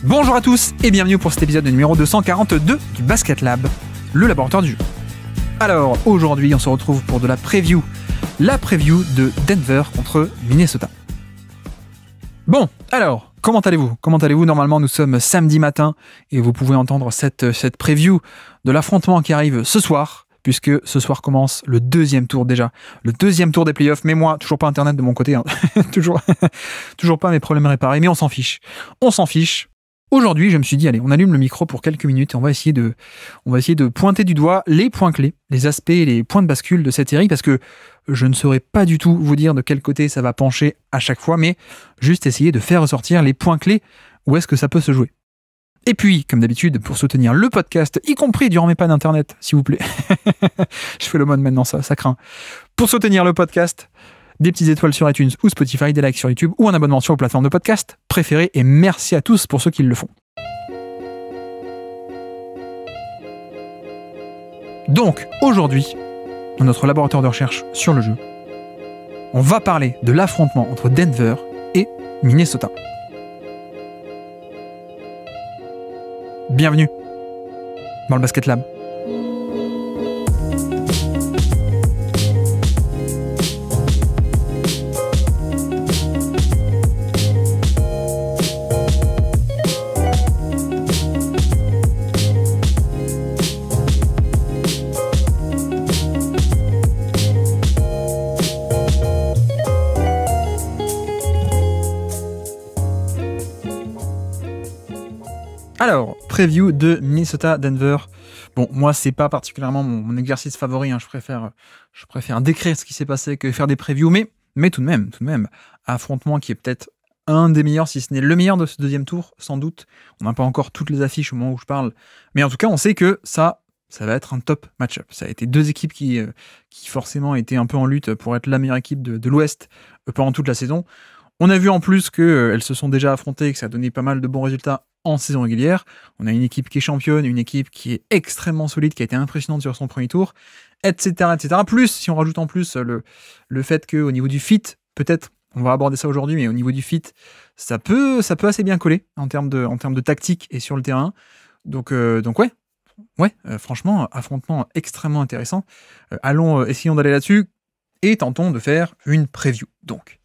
Bonjour à tous et bienvenue pour cet épisode numéro 242 du Basket Lab, le laboratoire du jeu. Alors, aujourd'hui, on se retrouve pour de la preview de Denver contre Minnesota. Bon, alors, comment allez-vous ? Normalement, nous sommes samedi matin et vous pouvez entendre cette preview de l'affrontement qui arrive ce soir, puisque ce soir commence le deuxième tour déjà. Le deuxième tour des playoffs, mais moi, toujours pas internet de mon côté, hein. toujours pas mes problèmes réparés, mais on s'en fiche. Aujourd'hui, je me suis dit, allez, on allume le micro pour quelques minutes et on va essayer de pointer du doigt les points clés, les aspects et les points de bascule de cette série, parce que je ne saurais pas du tout vous dire de quel côté ça va pencher à chaque fois, mais juste essayer de faire ressortir les points clés où est-ce que ça peut se jouer. Et puis, comme d'habitude, pour soutenir le podcast, y compris durant mes pannes internet, s'il vous plaît. Je fais le mode maintenant, ça craint. Pour soutenir le podcast, des petites étoiles sur iTunes ou Spotify, des likes sur YouTube ou un abonnement sur vos plateformes de podcast préférées, et merci à tous pour ceux qui le font. Donc, aujourd'hui, dans notre laboratoire de recherche sur le jeu, on va parler de l'affrontement entre Denver et Minnesota. Bienvenue dans le Basket Lab. Alors, preview de Minnesota-Denver. Bon, moi, c'est pas particulièrement mon exercice favori, hein. Je préfère décrire ce qui s'est passé que faire des previews, mais tout de même, affrontement qui est peut-être un des meilleurs, si ce n'est le meilleur de ce deuxième tour, sans doute. On n'a pas encore toutes les affiches au moment où je parle, mais en tout cas, on sait que ça va être un top match-up. Ça a été deux équipes qui forcément étaient un peu en lutte pour être la meilleure équipe de l'Ouest pendant toute la saison. On a vu en plus qu'elles se sont déjà affrontées et que ça a donné pas mal de bons résultats en saison régulière. On a une équipe qui est championne, une équipe qui est extrêmement solide, qui a été impressionnante sur son premier tour, etc. Plus, si on rajoute en plus le fait qu'au niveau du fit, peut-être, on va aborder ça aujourd'hui, mais au niveau du fit, ça peut assez bien coller en termes de tactique et sur le terrain. Donc ouais, franchement, affrontement extrêmement intéressant. Essayons d'aller là-dessus et tentons de faire une preview. Donc,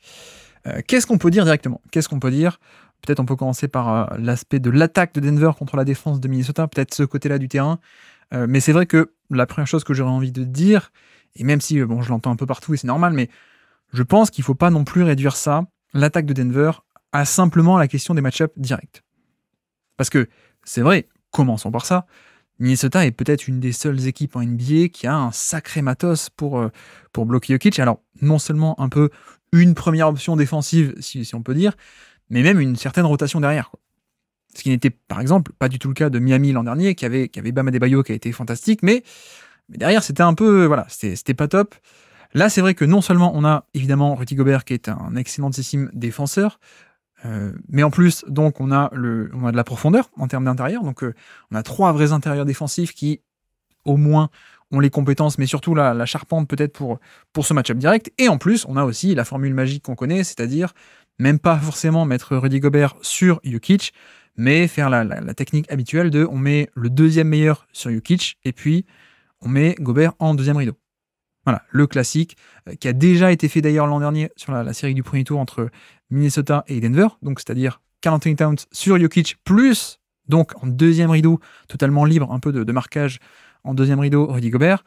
qu'est-ce qu'on peut dire directement ? Peut-être on peut commencer par l'aspect de l'attaque de Denver contre la défense de Minnesota, peut-être ce côté-là du terrain. Mais c'est vrai que la première chose que j'aurais envie de dire, et même si je l'entends un peu partout et c'est normal, mais je pense qu'il ne faut pas non plus réduire ça, l'attaque de Denver, à simplement la question des match-ups directs. Parce que c'est vrai, commençons par ça, Minnesota est peut-être une des seules équipes en NBA qui a un sacré matos pour bloquer Jokic. Alors, non seulement un peu une première option défensive, si on peut dire, mais même une certaine rotation derrière, quoi. Ce qui n'était, par exemple, pas du tout le cas de Miami l'an dernier, qui avait Bam Adebayo qui a été fantastique, mais derrière, c'était un peu, c'était pas top. Là, c'est vrai que non seulement on a évidemment Rudy Gobert qui est un excellentissime défenseur, mais en plus, donc, on a de la profondeur en termes d'intérieur. Donc, on a 3 vrais intérieurs défensifs qui, au moins, ont les compétences, mais surtout la charpente peut-être pour ce match-up direct. Et en plus, on a aussi la formule magique qu'on connaît, c'est-à-dire même pas forcément mettre Rudy Gobert sur Jokic, mais faire la technique habituelle de on met le deuxième meilleur sur Jokic et puis on met Gobert en deuxième rideau. Voilà, le classique qui a déjà été fait d'ailleurs l'an dernier sur la série du premier tour entre Minnesota et Denver, donc c'est-à-dire Karl Anthony Towns sur Jokic plus donc en deuxième rideau totalement libre, un peu de marquage en deuxième rideau Rudy Gobert.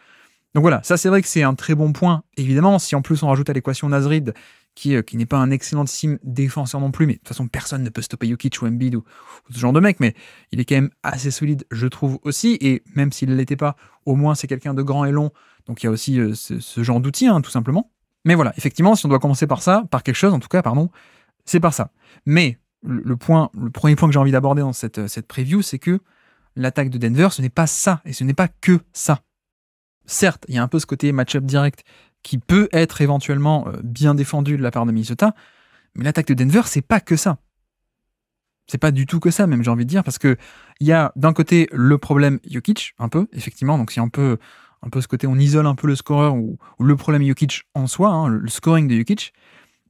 Donc voilà, ça c'est vrai que c'est un très bon point, évidemment, si en plus on rajoute à l'équation Nasrid, qui n'est pas un excellentissime défenseur non plus, mais de toute façon personne ne peut stopper Jokic ou Embiid ou ce genre de mec, mais il est quand même assez solide, je trouve aussi, et même s'il ne l'était pas, au moins c'est quelqu'un de grand et long, donc il y a aussi ce genre d'outils, tout simplement. Mais voilà, effectivement, si on doit commencer par ça, par quelque chose en tout cas, c'est par ça. Mais le premier point que j'ai envie d'aborder dans cette preview, c'est que l'attaque de Denver, ce n'est pas ça, et ce n'est pas que ça. Certes, il y a un peu ce côté match-up direct qui peut être éventuellement bien défendu de la part de Minnesota, mais l'attaque de Denver, c'est pas que ça. C'est pas du tout que ça, même, j'ai envie de dire, parce que il y a d'un côté le problème Jokic, un peu, effectivement, donc c'est un peu ce côté, on isole un peu le scoreur ou le problème Jokic en soi, le scoring de Jokic,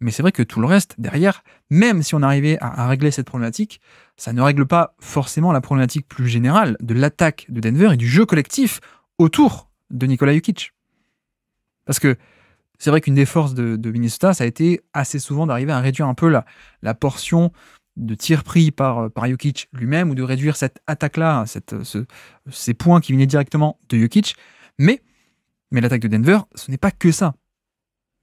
Mais c'est vrai que tout le reste, derrière, même si on arrivait à régler cette problématique, ça ne règle pas forcément la problématique plus générale de l'attaque de Denver et du jeu collectif autour de Nikola Jokic. Parce que c'est vrai qu'une des forces de Minnesota, ça a été assez souvent d'arriver à réduire un peu la portion de tirs pris par Jokic lui-même, ou de réduire cette attaque-là, ces points qui venaient directement de Jokic. Mais l'attaque de Denver, ce n'est pas que ça.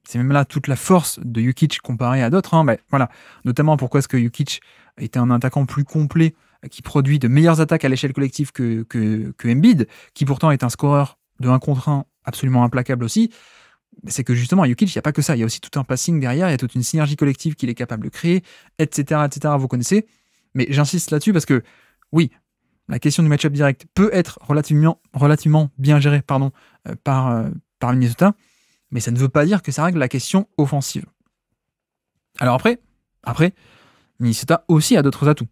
C'est même là toute la force de Jokic comparée à d'autres. Voilà. Notamment pourquoi est-ce que Jokic était un attaquant plus complet, qui produit de meilleures attaques à l'échelle collective que Embiid, qui pourtant est un scoreur de 1 contre 1 absolument implacable aussi. C'est que justement, Jokic, il n'y a pas que ça. Il y a aussi tout un passing derrière, il y a toute une synergie collective qu'il est capable de créer, etc., etc., vous connaissez. Mais j'insiste là-dessus parce que, oui, la question du match-up direct peut être relativement bien gérée par Minnesota, mais ça ne veut pas dire que ça règle la question offensive. Alors après Minnesota aussi a d'autres atouts.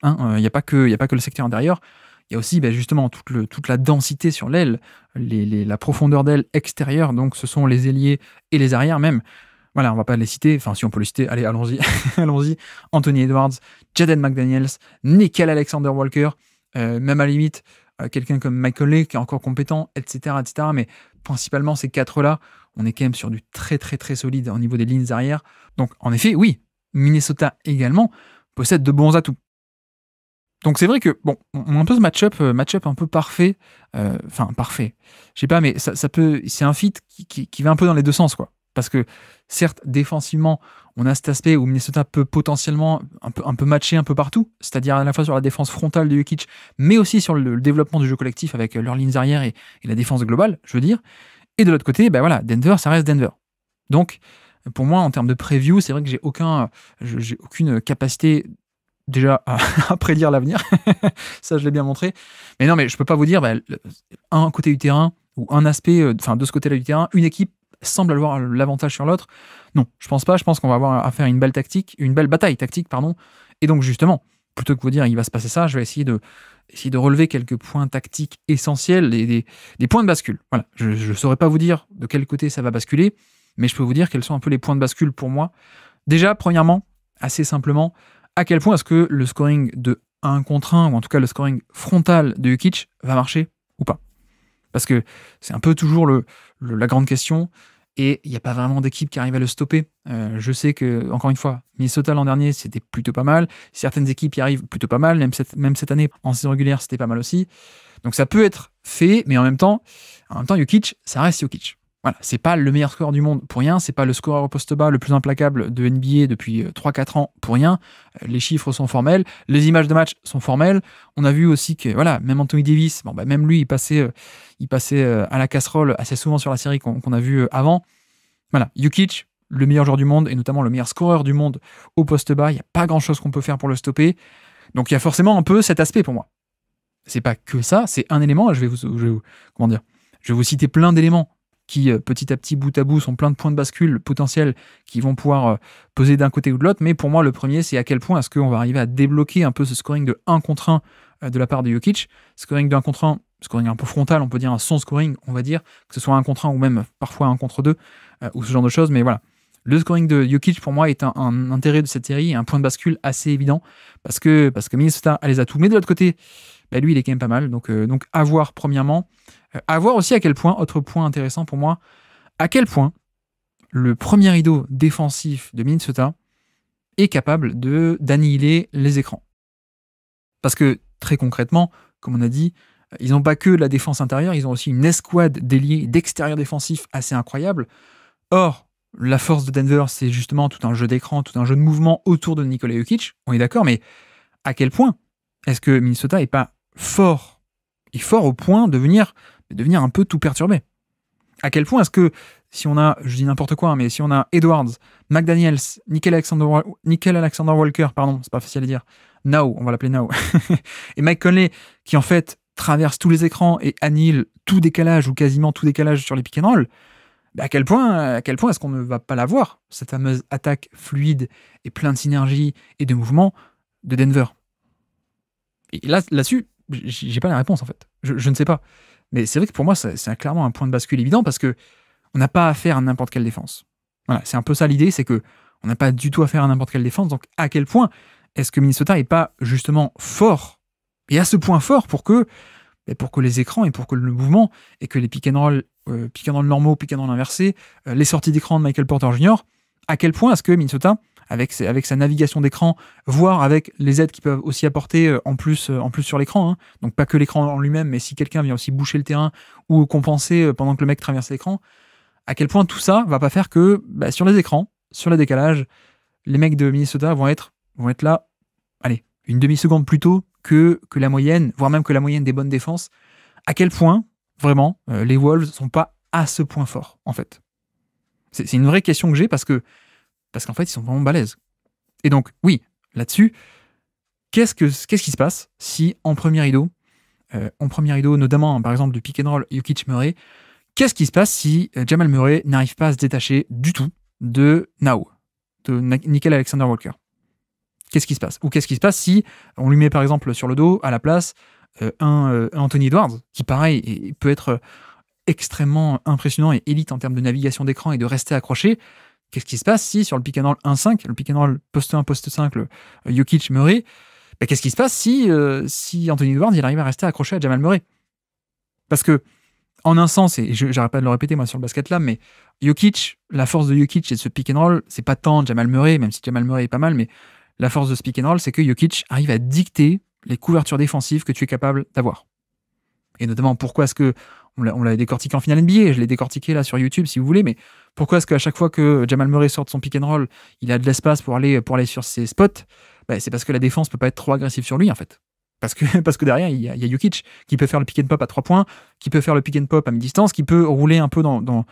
Il n'y a pas que le secteur intérieur. Il y a aussi justement toute la densité sur l'aile, la profondeur d'aile extérieure, donc ce sont les ailiers et les arrières même. Voilà, on va pas les citer, enfin si on peut les citer, allez, allons-y, allons-y. Anthony Edwards, Jaden McDaniels, Nickel Alexander Walker, même à la limite, quelqu'un comme Mike Conley qui est encore compétent, etc., etc. Mais principalement ces 4-là, on est quand même sur du très très très solide au niveau des lignes arrière. Donc en effet, oui, Minnesota également possède de bons atouts. Donc c'est vrai que, bon, on a un peu ce match-up un peu parfait. Parfait. Je sais pas, mais c'est un fit qui va un peu dans les deux sens, quoi. Parce que, certes, défensivement, on a cet aspect où Minnesota peut potentiellement un peu matcher un peu partout, c'est-à-dire à la fois sur la défense frontale de Jokic, mais aussi sur le développement du jeu collectif avec leurs lignes arrière et la défense globale, je veux dire. Et de l'autre côté, Denver, ça reste Denver. Donc, pour moi, en termes de preview, c'est vrai que j'ai aucune capacité déjà à prédire l'avenir. Ça, je l'ai bien montré. Mais non, mais je peux pas vous dire, un côté du terrain, ou un aspect, de ce côté-là du terrain, une équipe semble avoir l'avantage sur l'autre. Non, je pense pas. Je pense qu'on va avoir à faire une belle bataille tactique, pardon. Et donc, justement, plutôt que vous dire, il va se passer ça, je vais essayer de relever quelques points tactiques essentiels, des points de bascule. Voilà. Je ne saurais pas vous dire de quel côté ça va basculer, mais je peux vous dire quels sont un peu les points de bascule pour moi. Déjà, premièrement, assez simplement, à quel point est-ce que le scoring de 1 contre 1, ou en tout cas le scoring frontal de Jokic, va marcher ou pas. Parce que c'est un peu toujours la grande question, et il n'y a pas vraiment d'équipe qui arrive à le stopper. Je sais que, encore une fois, Minnesota l'an dernier, c'était plutôt pas mal. Certaines équipes y arrivent plutôt pas mal, même cette année, en saison régulière, c'était pas mal aussi. Donc ça peut être fait, mais en même temps, Jokic, ça reste Jokic. Voilà, c'est pas le meilleur scoreur du monde pour rien, c'est pas le scoreur au poste bas le plus implacable de NBA depuis 3-4 ans pour rien. Les chiffres sont formels, les images de match sont formelles. On a vu aussi que, voilà, même Anthony Davis, même lui, il passait à la casserole assez souvent sur la série qu'on a vu avant. Voilà, Jokic, le meilleur joueur du monde, et notamment le meilleur scoreur du monde au poste bas, il n'y a pas grand-chose qu'on peut faire pour le stopper. Donc il y a forcément un peu cet aspect pour moi. C'est pas que ça, c'est un élément, je vais vous citer plein d'éléments qui, petit à petit, bout à bout, sont plein de points de bascule potentiels qui vont pouvoir peser d'un côté ou de l'autre. Mais pour moi, le premier, c'est à quel point est-ce qu'on va arriver à débloquer un peu ce scoring de 1 contre 1 de la part de Jokic. Scoring de 1 contre 1, scoring un peu frontal, on peut dire un son scoring, on va dire, que ce soit 1 contre 1 ou même parfois 1 contre 2, ou ce genre de choses. Mais voilà, le scoring de Jokic, pour moi, est un intérêt de cette série, un point de bascule assez évident, parce que Minnesota a les atouts. Mais de l'autre côté, lui, il est quand même pas mal. Donc à voir, premièrement. À voir aussi à quel point, autre point intéressant pour moi, à quel point le premier rideau défensif de Minnesota est capable d'annihiler les écrans. Parce que, très concrètement, comme on a dit, ils n'ont pas que la défense intérieure, ils ont aussi une escouade d'ailiers d'extérieur défensif assez incroyable. Or, la force de Denver, c'est justement tout un jeu d'écran, tout un jeu de mouvement autour de Nikola Jokic, on est d'accord, mais à quel point est-ce que Minnesota n'est pas fort au point de devenir un peu tout perturbé? À quel point est-ce que, si on a, je dis n'importe quoi, mais si on a Edwards, McDaniels, Nickel Alexander Walker, pardon, c'est pas facile à dire, Now, on va l'appeler Now, et Mike Conley, qui en fait traverse tous les écrans et annihile tout décalage ou quasiment tout décalage sur les pick and roll, à quel point est-ce qu'on ne va pas la voir, cette fameuse attaque fluide et plein de synergie et de mouvement de Denver? Et là-dessus, j'ai pas la réponse en fait. Je ne sais pas. Mais c'est vrai que pour moi, c'est clairement un point de bascule évident parce que on n'a pas affaire à n'importe quelle défense. Voilà, c'est un peu ça l'idée, c'est que On n'a pas du tout affaire à n'importe quelle défense. Donc, à quel point est-ce que Minnesota n'est pas justement fort, et à ce point fort pour que les écrans et pour que le mouvement et que les pick and roll normaux, pick and roll inversés, les sorties d'écran de Michael Porter Jr., à quel point est-ce que Minnesota, avec sa navigation d'écran, voire avec les aides qu'ils peuvent aussi apporter en plus sur l'écran, hein, donc pas que l'écran en lui-même, mais si quelqu'un vient aussi boucher le terrain ou compenser pendant que le mec traverse l'écran, à quel point tout ça va pas faire que sur les écrans, sur le décalage, les mecs de Minnesota vont être là, allez, une demi-seconde plus tôt que la moyenne, voire même que la moyenne des bonnes défenses. À quel point, vraiment, les Wolves sont pas à ce point fort, en fait. C'est une vraie question que j'ai parce qu'en fait, ils sont vraiment balèzes. Et donc, oui, là-dessus, qu'est-ce qui se passe si en premier rideau, notamment par exemple du pick and roll Jokic-Murray, qu'est-ce qui se passe si Jamal Murray n'arrive pas à se détacher du tout de Nickeil Alexander-Walker? Qu'est-ce qui se passe? Ou qu'est-ce qui se passe si on lui met par exemple sur le dos, à la place, un Anthony Edwards, qui pareil peut être extrêmement impressionnant et élite en termes de navigation d'écran et de rester accroché? Qu'est-ce qui se passe si sur le pick and roll 1-5, le pick and roll poste 1, poste 5, le Jokic-Murray, qu'est-ce qui se passe si Anthony Edwards il arrive à rester accroché à Jamal Murray? Parce que, en un sens, et j'arrête pas de le répéter moi sur le basket là, mais Jokic, la force de Jokic et de ce pick and roll, c'est pas tant Jamal Murray, même si Jamal Murray est pas mal, mais la force de ce pick and roll, c'est que Jokic arrive à dicter les couvertures défensives que tu es capable d'avoir. Et notamment, pourquoi est-ce que on l'a décortiqué en finale NBA, je l'ai décortiqué là sur YouTube si vous voulez, mais pourquoi est-ce qu'à chaque fois que Jamal Murray sort de son pick and roll, il a de l'espace pour aller sur ses spots? C'est parce que la défense peut pas être trop agressive sur lui en fait. Parce que derrière, il y a Jokic qui peut faire le pick and pop à 3 points, qui peut faire le pick and pop à mi-distance, qui peut rouler un peu dans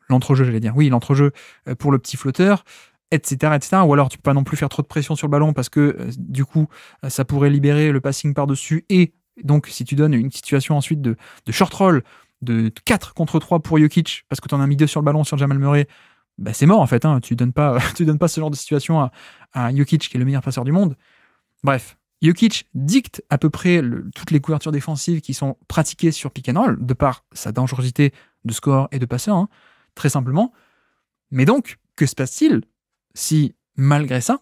l'entrejeu, j'allais dire. Oui, l'entrejeu pour le petit flotteur, etc., etc. Ou alors, tu peux pas non plus faire trop de pression sur le ballon parce que, du coup, ça pourrait libérer le passing par-dessus. Et donc, si tu donnes une situation ensuite de short roll, de 4 contre 3 pour Jokic, parce que tu en as mis 2 sur le ballon sur Jamal Murray, c'est mort en fait. Hein. Tu donnes pas ce genre de situation à Jokic, qui est le meilleur passeur du monde. Bref. Jokic dicte à peu près toutes les couvertures défensives qui sont pratiquées sur pick and roll, de par sa dangerosité de score et de passeur, hein, très simplement. Mais donc, que se passe-t-il si, malgré ça,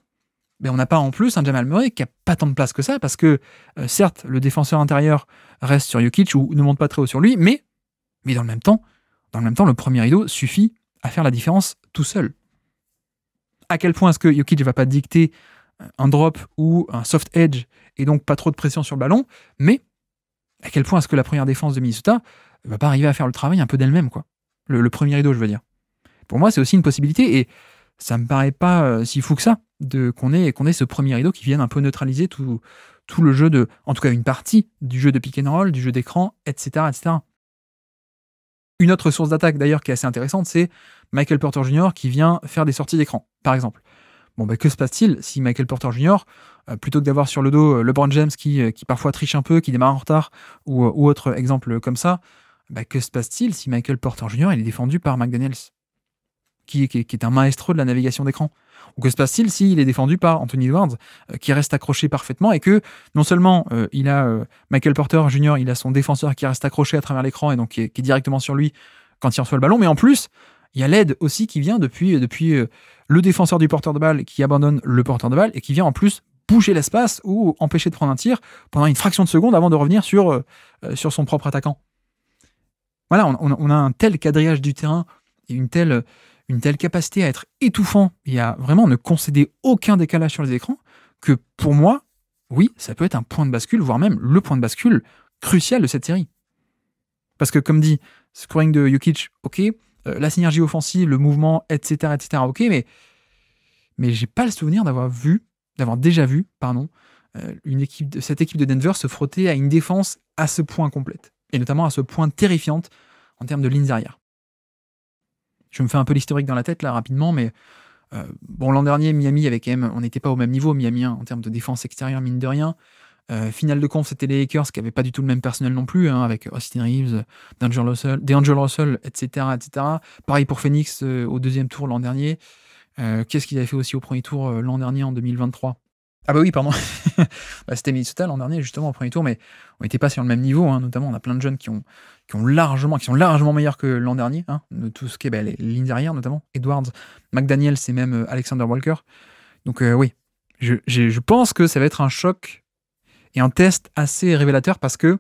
on n'a pas en plus un Jamal Murray qui n'a pas tant de place que ça, parce que, certes, le défenseur intérieur reste sur Jokic ou ne monte pas très haut sur lui, mais dans le même temps, le premier rideau suffit à faire la différence tout seul. À quel point est-ce que Jokic ne va pas dicter un drop ou un soft edge et donc pas trop de pression sur le ballon, mais à quel point est-ce que la première défense de Minnesota va pas arriver à faire le travail un peu d'elle-même, quoi. Le premier rideau, je veux dire. Pour moi, c'est aussi une possibilité et ça me paraît pas si fou que ça qu'on ait ce premier rideau qui vienne un peu neutraliser tout le jeu en tout cas une partie du jeu de pick and roll, du jeu d'écran, etc., etc. Une autre source d'attaque d'ailleurs qui est assez intéressante, c'est Michael Porter Jr. qui vient faire des sorties d'écran, par exemple. Que se passe-t-il si Michael Porter Jr., plutôt que d'avoir sur le dos LeBron James qui parfois triche un peu, qui démarre en retard, ou autre exemple comme ça, que se passe-t-il si Michael Porter Jr. il est défendu par McDaniels, qui est un maestro de la navigation d'écran? Ou que se passe-t-il s'il est défendu par Anthony Edwards, qui reste accroché parfaitement, et que non seulement il a Michael Porter Jr., il a son défenseur qui reste accroché à travers l'écran, et donc qui est directement sur lui quand il reçoit le ballon, mais en plus, il y a l'aide aussi qui vient depuis le défenseur du porteur de balle qui abandonne le porteur de balle et qui vient en plus bouger l'espace ou empêcher de prendre un tir pendant une fraction de seconde avant de revenir sur son propre attaquant. Voilà, on a un tel quadrillage du terrain et une telle capacité à être étouffant et à vraiment ne concéder aucun décalage sur les écrans que pour moi, oui, ça peut être un point de bascule, voire même le point de bascule crucial de cette série. Parce que comme dit, scoring de Jokic, ok, la synergie offensive, le mouvement, etc., ok, mais j'ai pas le souvenir d'avoir déjà vu, cette équipe de Denver se frotter à une défense à ce point complète, et notamment à ce point terrifiante en termes de lignes arrière. Je me fais un peu l'historique dans la tête là rapidement, mais l'an dernier, Miami avait quand même, on n'était pas au même niveau, Miami en termes de défense extérieure, mine de rien. Finale de conf, c'était les Lakers qui n'avaient pas du tout le même personnel non plus, avec Austin Reeves, DeAngelo Russell, etc., etc. Pareil pour Phoenix au deuxième tour l'an dernier. Qu'est-ce qu'ils avaient fait aussi au premier tour l'an dernier en 2023 ? Ah bah oui, pardon. Bah, c'était Minnesota l'an dernier, justement, au premier tour, mais on n'était pas sur le même niveau, hein, notamment, on a plein de jeunes qui sont largement meilleurs que l'an dernier, hein, de tout ce qui est les lignes derrière, notamment, Edwards, McDaniel, c'est même Alexander Walker. Donc oui, je pense que ça va être un choc et un test assez révélateur parce que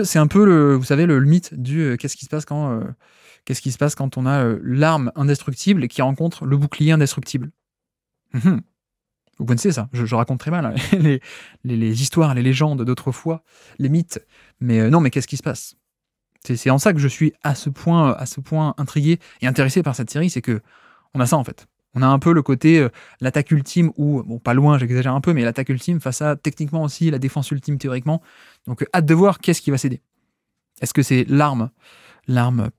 c'est un peu vous savez, le mythe du qu'est-ce qui se passe quand on a l'arme indestructible qui rencontre le bouclier indestructible. Vous connaissez ça, je raconte très mal, hein, les histoires, les légendes d'autrefois, les mythes, mais non, mais qu'est-ce qui se passe? C'est en ça que je suis à ce point intrigué et intéressé par cette série, c'est que on a ça en fait. On a un peu le côté l'attaque ultime, ou, bon, pas loin, j'exagère un peu, mais l'attaque ultime face à techniquement aussi la défense ultime théoriquement. Donc hâte de voir qu'est-ce qui va céder. Est-ce que c'est l'arme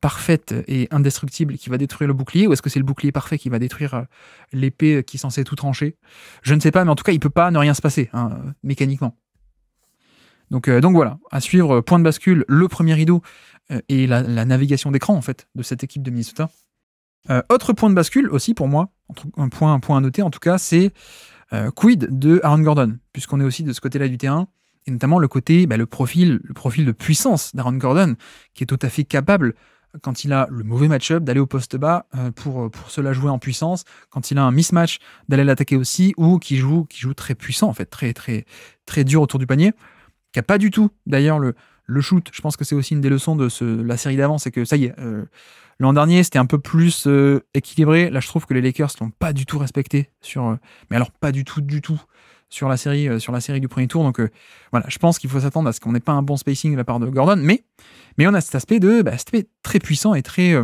parfaite et indestructible qui va détruire le bouclier, ou est-ce que c'est le bouclier parfait qui va détruire l'épée qui est censée tout trancher? Je ne sais pas, mais en tout cas, il peut pas ne rien se passer, hein, mécaniquement. Donc voilà, à suivre, point de bascule, le premier rideau et la navigation d'écran en fait de cette équipe de Minnesota. Autre point de bascule aussi pour moi, un point à noter en tout cas, c'est quid de Aaron Gordon, puisqu'on est aussi de ce côté-là du terrain, et notamment le côté, le profil de puissance d'Aaron Gordon, qui est tout à fait capable, quand il a le mauvais match-up, d'aller au poste bas pour se la jouer en puissance, quand il a un mismatch, d'aller l'attaquer aussi, ou qui joue très puissant en fait, très, très, très dur autour du panier, qui n'a pas du tout d'ailleurs le shoot. Je pense que c'est aussi une des leçons de la série d'avant, c'est que ça y est, l'an dernier, c'était un peu plus équilibré. Là, je trouve que les Lakers ne l'ont pas du tout respecté mais alors pas du tout, sur la série du premier tour. Donc voilà, je pense qu'il faut s'attendre à ce qu'on n'ait pas un bon spacing de la part de Gordon, mais on a cet aspect très puissant et très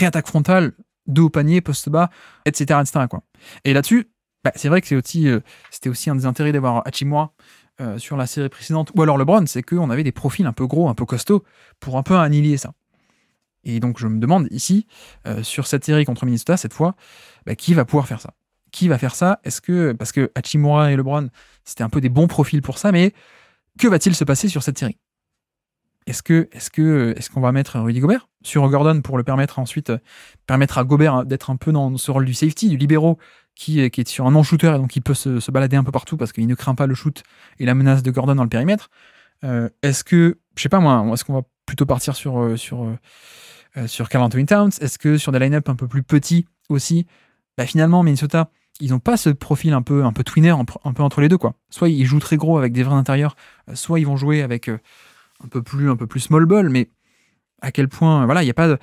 attaque frontale, dos au panier, poste bas, etc., quoi. Et là-dessus, c'est vrai que c'était aussi un des intérêts d'avoir Hachimura sur la série précédente, ou alors LeBron, c'est qu'on avait des profils un peu gros, un peu costauds, pour un peu annihiler ça. Et donc je me demande ici, sur cette série contre Minnesota, cette fois, qui va pouvoir faire ça? Qui va faire ça? Parce que Hachimura et LeBron, c'était un peu des bons profils pour ça, mais que va-t-il se passer sur cette série? Est-ce qu'on va mettre Rudy Gobert sur Gordon pour le permettre à Gobert d'être un peu dans ce rôle du safety, du libéro, qui est sur un non-shooter et donc il peut se balader un peu partout parce qu'il ne craint pas le shoot et la menace de Gordon dans le périmètre? Est-ce qu'on va plutôt partir sur Karl Anthony Towns? Est-ce que sur des line-up un peu plus petits aussi, finalement Minnesota, ils n'ont pas ce profil un peu twinner, un peu entre les deux, quoi. Soit ils jouent très gros avec des vrais intérieurs, soit ils vont jouer avec un peu plus small ball, mais à quel point, il n'y a pas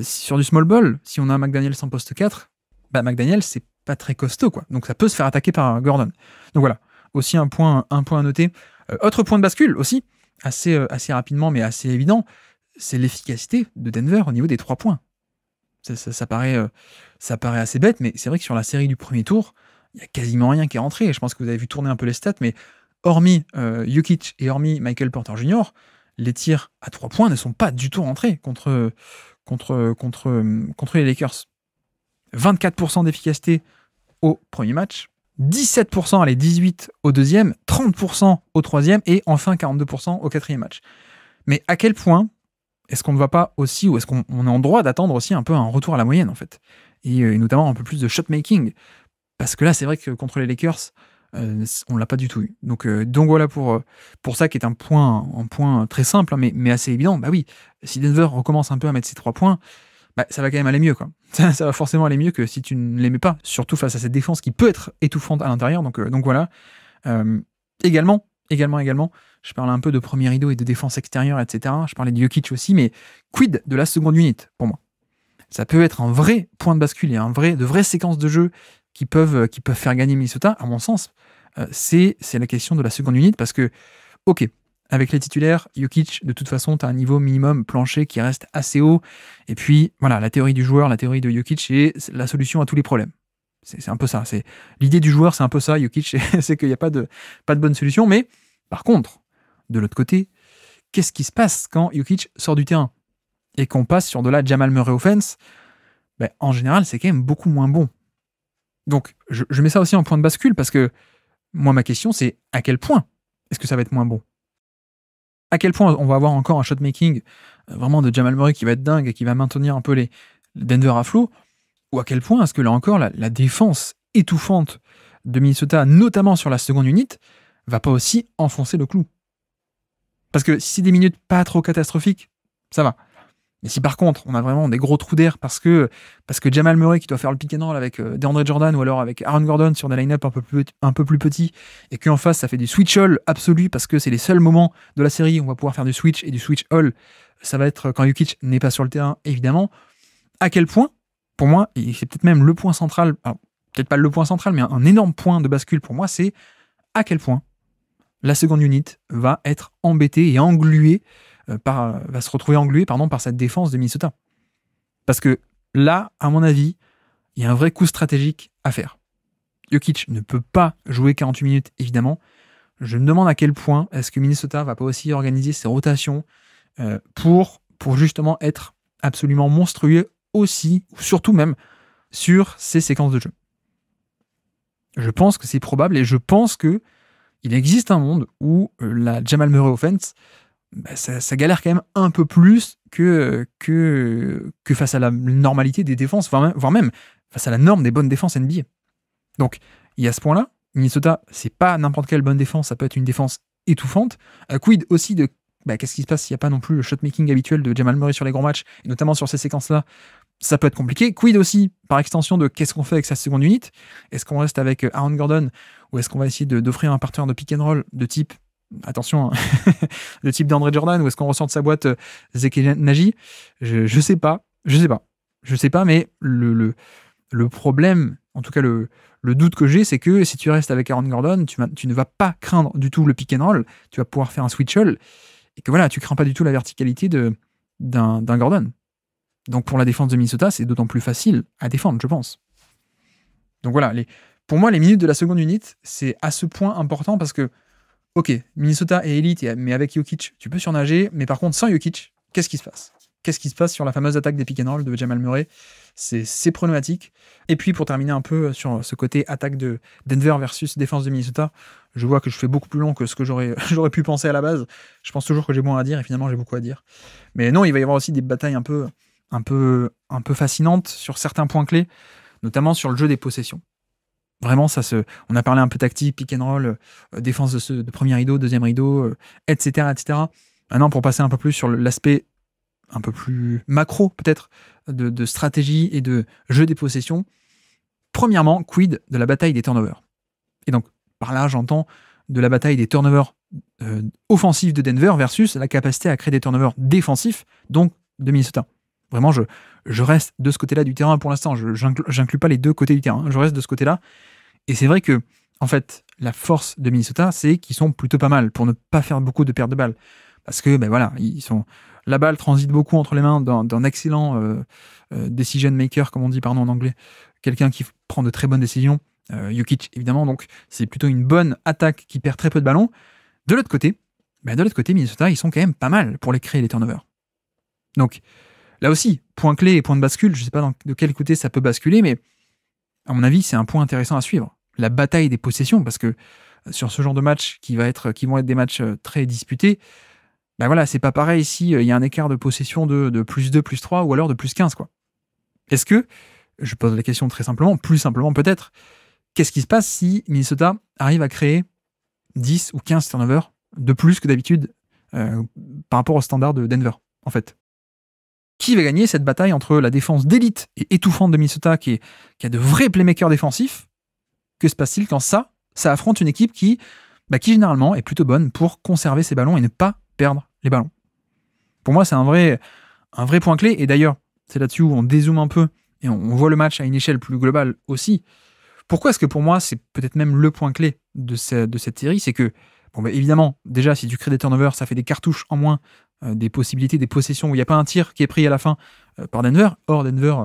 sur du small ball, si on a McDaniel sans poste 4, McDaniel c'est pas très costaud, quoi. Donc ça peut se faire attaquer par Gordon. Donc voilà, aussi un point à noter. Autre point de bascule aussi, assez rapidement mais assez évident, c'est l'efficacité de Denver au niveau des 3 points. Ça paraît assez bête, mais c'est vrai que sur la série du premier tour, il n'y a quasiment rien qui est rentré. Je pense que vous avez vu tourner un peu les stats, mais hormis Jokic et hormis Michael Porter Jr., les tirs à 3 points ne sont pas du tout rentrés contre les Lakers. 24% d'efficacité au premier match, 17%, 18% au deuxième, 30% au troisième et enfin 42% au quatrième match. Mais à quel point est-ce qu'on ne va pas aussi, ou est-ce qu'on est en droit d'attendre aussi un peu un retour à la moyenne en fait, et notamment un peu plus de shot-making, parce que là c'est vrai que contre les Lakers, on l'a pas du tout eu. Donc voilà pour ça qui est un point très simple, hein, mais assez évident. Oui, si Denver recommence un peu à mettre ses 3 points, ça va quand même aller mieux, quoi. Ça va forcément aller mieux que si tu ne les mets pas, surtout face à cette défense qui peut être étouffante à l'intérieur. Donc voilà. Également, je parlais un peu de premier rideau et de défense extérieure, etc. Je parlais de Jokic aussi, mais quid de la seconde unit pour moi? Ça peut être un vrai point de bascule et de vraies séquences de jeu qui peuvent faire gagner Minnesota, à mon sens. C'est la question de la seconde unit, parce que, ok, avec les titulaires, Jokic, de toute façon, tu as un niveau minimum plancher qui reste assez haut. Et puis, voilà, la théorie du joueur, la théorie de Jokic, c'est la solution à tous les problèmes. C'est un peu ça. C'est l'idée du joueur, c'est un peu ça, Jokic, c'est qu'il n'y a pas de bonne solution. Mais, par contre, de l'autre côté, qu'est-ce qui se passe quand Jokic sort du terrain et qu'on passe sur de la Jamal Murray offense? En général, c'est quand même beaucoup moins bon. Donc, je mets ça aussi en point de bascule, parce que moi, ma question, c'est à quel point est-ce que ça va être moins bon? À quel point on va avoir encore un shot-making vraiment de Jamal Murray qui va être dingue et qui va maintenir un peu les Denver à flot? Ou à quel point est-ce que là encore, la défense étouffante de Minnesota, notamment sur la seconde unit, va pas aussi enfoncer le clou. Parce que si c'est des minutes pas trop catastrophiques, ça va. Mais si par contre, on a vraiment des gros trous d'air parce que Jamal Murray qui doit faire le pick and roll avec DeAndre Jordan ou alors avec Aaron Gordon sur des line-up un peu plus petits et qu'en face, ça fait du switch all absolu parce que c'est les seuls moments de la série où on va pouvoir faire du switch et du switch all, ça va être quand Jokic n'est pas sur le terrain, évidemment. À quel point, pour moi, et c'est peut-être même le point central, alors, peut-être pas le point central, mais un énorme point de bascule pour moi, c'est à quel point la seconde unit va être embêtée et engluée va se retrouver engluée par cette défense de Minnesota. Parce que là, à mon avis, il y a un vrai coup stratégique à faire. Jokic ne peut pas jouer 48 minutes, évidemment. Je me demande à quel point est-ce que Minnesota va pas aussi organiser ses rotations pour justement être absolument monstrueux aussi, ou surtout même, sur ces séquences de jeu. Je pense que c'est probable et je pense que il existe un monde où la Jamal Murray offense, ça galère quand même un peu plus que face à la normalité des défenses, voire même face à la norme des bonnes défenses NBA. Donc, il y a ce point-là. Minnesota, c'est pas n'importe quelle bonne défense, ça peut être une défense étouffante. Quid aussi de qu'est-ce qui se passe s'il n'y a pas non plus le shot-making habituel de Jamal Murray sur les gros matchs, et notamment sur ces séquences-là, ça peut être compliqué. Quid aussi, par extension, de qu'est-ce qu'on fait avec sa seconde unité? Est-ce qu'on reste avec Aaron Gordon ou est-ce qu'on va essayer d'offrir un partenaire de pick and roll de type, attention, hein, de type d'Andre Jordan, ou est-ce qu'on ressort de sa boîte Zeke Nagy? Je sais pas, mais le problème, en tout cas le doute que j'ai, c'est que si tu restes avec Aaron Gordon, tu ne vas pas craindre du tout le pick and roll, tu vas pouvoir faire un switch all, et que voilà, tu crains pas du tout la verticalité d'un Gordon. Donc pour la défense de Minnesota, c'est d'autant plus facile à défendre, je pense. Donc voilà, pour moi, les minutes de la seconde unité, c'est à ce point important parce que, ok, Minnesota est élite, mais avec Jokic, tu peux surnager, mais par contre, sans Jokic, qu'est-ce qui se passe? Qu'est-ce qui se passe sur la fameuse attaque des pick and roll de Jamal Murray? C'est problématique. Et puis, pour terminer un peu sur ce côté attaque de Denver versus défense de Minnesota, je vois que je fais beaucoup plus long que ce que j'aurais pu penser à la base. Je pense toujours que j'ai moins à dire, et finalement, j'ai beaucoup à dire. Mais non, il va y avoir aussi des batailles un peu fascinantes sur certains points clés, notamment sur le jeu des possessions. Vraiment, on a parlé un peu tactique, pick and roll, défense de premier rideau, deuxième rideau, etc., etc. Maintenant, pour passer un peu plus sur l'aspect un peu plus macro, peut-être, de stratégie et de jeu des possessions. Premièrement, quid de la bataille des turnovers. Et donc, par là, j'entends de la bataille des turnovers offensifs de Denver versus la capacité à créer des turnovers défensifs, donc de Minnesota. Vraiment, je reste de ce côté-là du terrain pour l'instant. Je n'inclus pas les deux côtés du terrain. Je reste de ce côté-là. Et c'est vrai que, en fait, la force de Minnesota, c'est qu'ils sont plutôt pas mal pour ne pas faire beaucoup de pertes de balles. Parce que, la balle transite beaucoup entre les mains d'un excellent decision maker, comme on dit en anglais. Quelqu'un qui prend de très bonnes décisions. Jokic, évidemment. Donc, c'est plutôt une bonne attaque qui perd très peu de ballons. De l'autre côté, Minnesota, ils sont quand même pas mal pour les créer, les turnovers. Donc, là aussi, point clé et point de bascule, je ne sais pas de quel côté ça peut basculer, mais à mon avis, c'est un point intéressant à suivre. La bataille des possessions, parce que sur ce genre de match qui vont être des matchs très disputés, c'est pas pareil si il y a un écart de possession de plus 2, plus 3, ou alors de plus 15, quoi. Est-ce que, je pose la question très simplement, plus simplement peut-être, qu'est-ce qui se passe si Minnesota arrive à créer 10 ou 15 turnovers de plus que d'habitude par rapport au standard de Denver, en fait? Qui va gagner cette bataille entre la défense d'élite et étouffante de Minnesota qui a de vrais playmakers défensifs? Que se passe-t-il quand ça affronte une équipe qui généralement est plutôt bonne pour conserver ses ballons et ne pas perdre les ballons? Pour moi, c'est un vrai point clé. Et d'ailleurs, c'est là-dessus où on dézoome un peu et on voit le match à une échelle plus globale aussi. Pourquoi est-ce que pour moi, c'est peut-être même le point clé de cette série? C'est que, évidemment, déjà, si tu crées des turnovers, ça fait des cartouches en moins, des possibilités, des possessions où il n'y a pas un tir qui est pris à la fin par Denver. Or, Denver,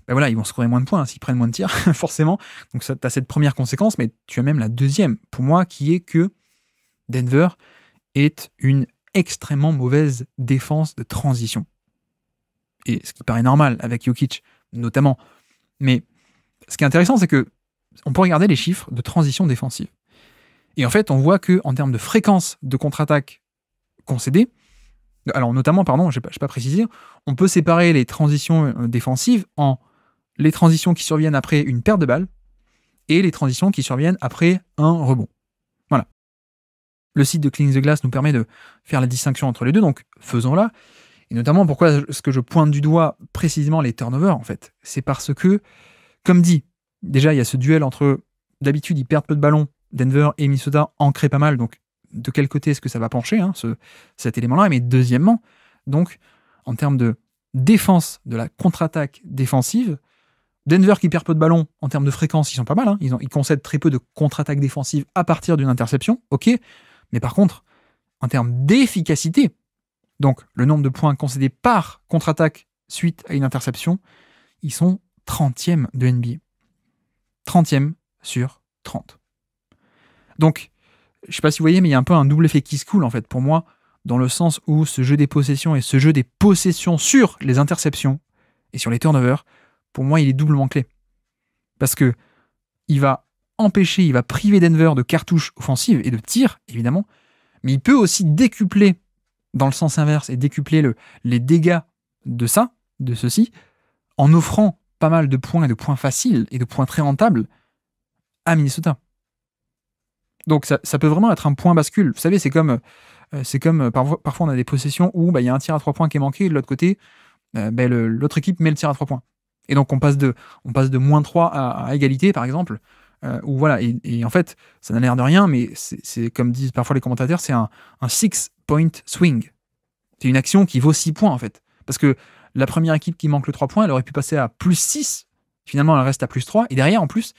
ils vont scorer moins de points s'ils prennent moins de tirs, forcément. Donc, tu as cette première conséquence, mais tu as même la deuxième, pour moi, qui est que Denver est une extrêmement mauvaise défense de transition. Et ce qui paraît normal avec Jokic, notamment. Mais ce qui est intéressant, c'est que on peut regarder les chiffres de transition défensive. Et en fait, on voit qu'en termes de fréquence de contre-attaque concédée, alors notamment, je n'ai pas précisé, on peut séparer les transitions défensives en les transitions qui surviennent après une perte de balle et les transitions qui surviennent après un rebond. Voilà. Le site de Clean the Glass nous permet de faire la distinction entre les deux, donc faisons-la. Et notamment, pourquoi est-ce que je pointe du doigt précisément les turnovers, en fait? C'est parce que, comme dit, déjà, il y a ce duel entre, d'habitude, ils perdent peu de ballons, Denver et Minnesota en créent pas mal, donc de quel côté est-ce que ça va pencher, hein, cet élément-là? Mais deuxièmement, donc, en termes de défense, de la contre-attaque défensive, Denver qui perd peu de ballons, en termes de fréquence, ils sont pas mal, hein, ils concèdent très peu de contre-attaque défensive à partir d'une interception, ok, mais par contre, en termes d'efficacité, donc le nombre de points concédés par contre-attaque suite à une interception, ils sont 30e de NBA. 30e sur 30. Donc, je sais pas si vous voyez, mais il y a un peu un double effet qui se coule, en fait, pour moi, dans le sens où ce jeu des possessions et ce jeu des possessions sur les interceptions et sur les turnovers, pour moi, il est doublement clé. Parce que il va empêcher, il va priver Denver de cartouches offensives et de tirs, évidemment, mais il peut aussi décupler dans le sens inverse et décupler les dégâts de ça, de ceci, en offrant pas mal de points et de points faciles et de points très rentables à Minnesota. Donc ça peut vraiment être un point bascule. Vous savez, c'est comme parfois on a des possessions où il y a un tir à 3 points qui est manqué, et de l'autre côté, l'autre équipe met le tir à 3 points. Et donc on passe de moins 3 à égalité, par exemple. Ou voilà, et en fait, ça n'a l'air de rien, mais c'est comme disent parfois les commentateurs, c'est un 6-point swing. C'est une action qui vaut 6 points, en fait. Parce que la première équipe qui manque le 3 points, elle aurait pu passer à plus 6. Finalement, elle reste à plus 3. Et derrière, en plus,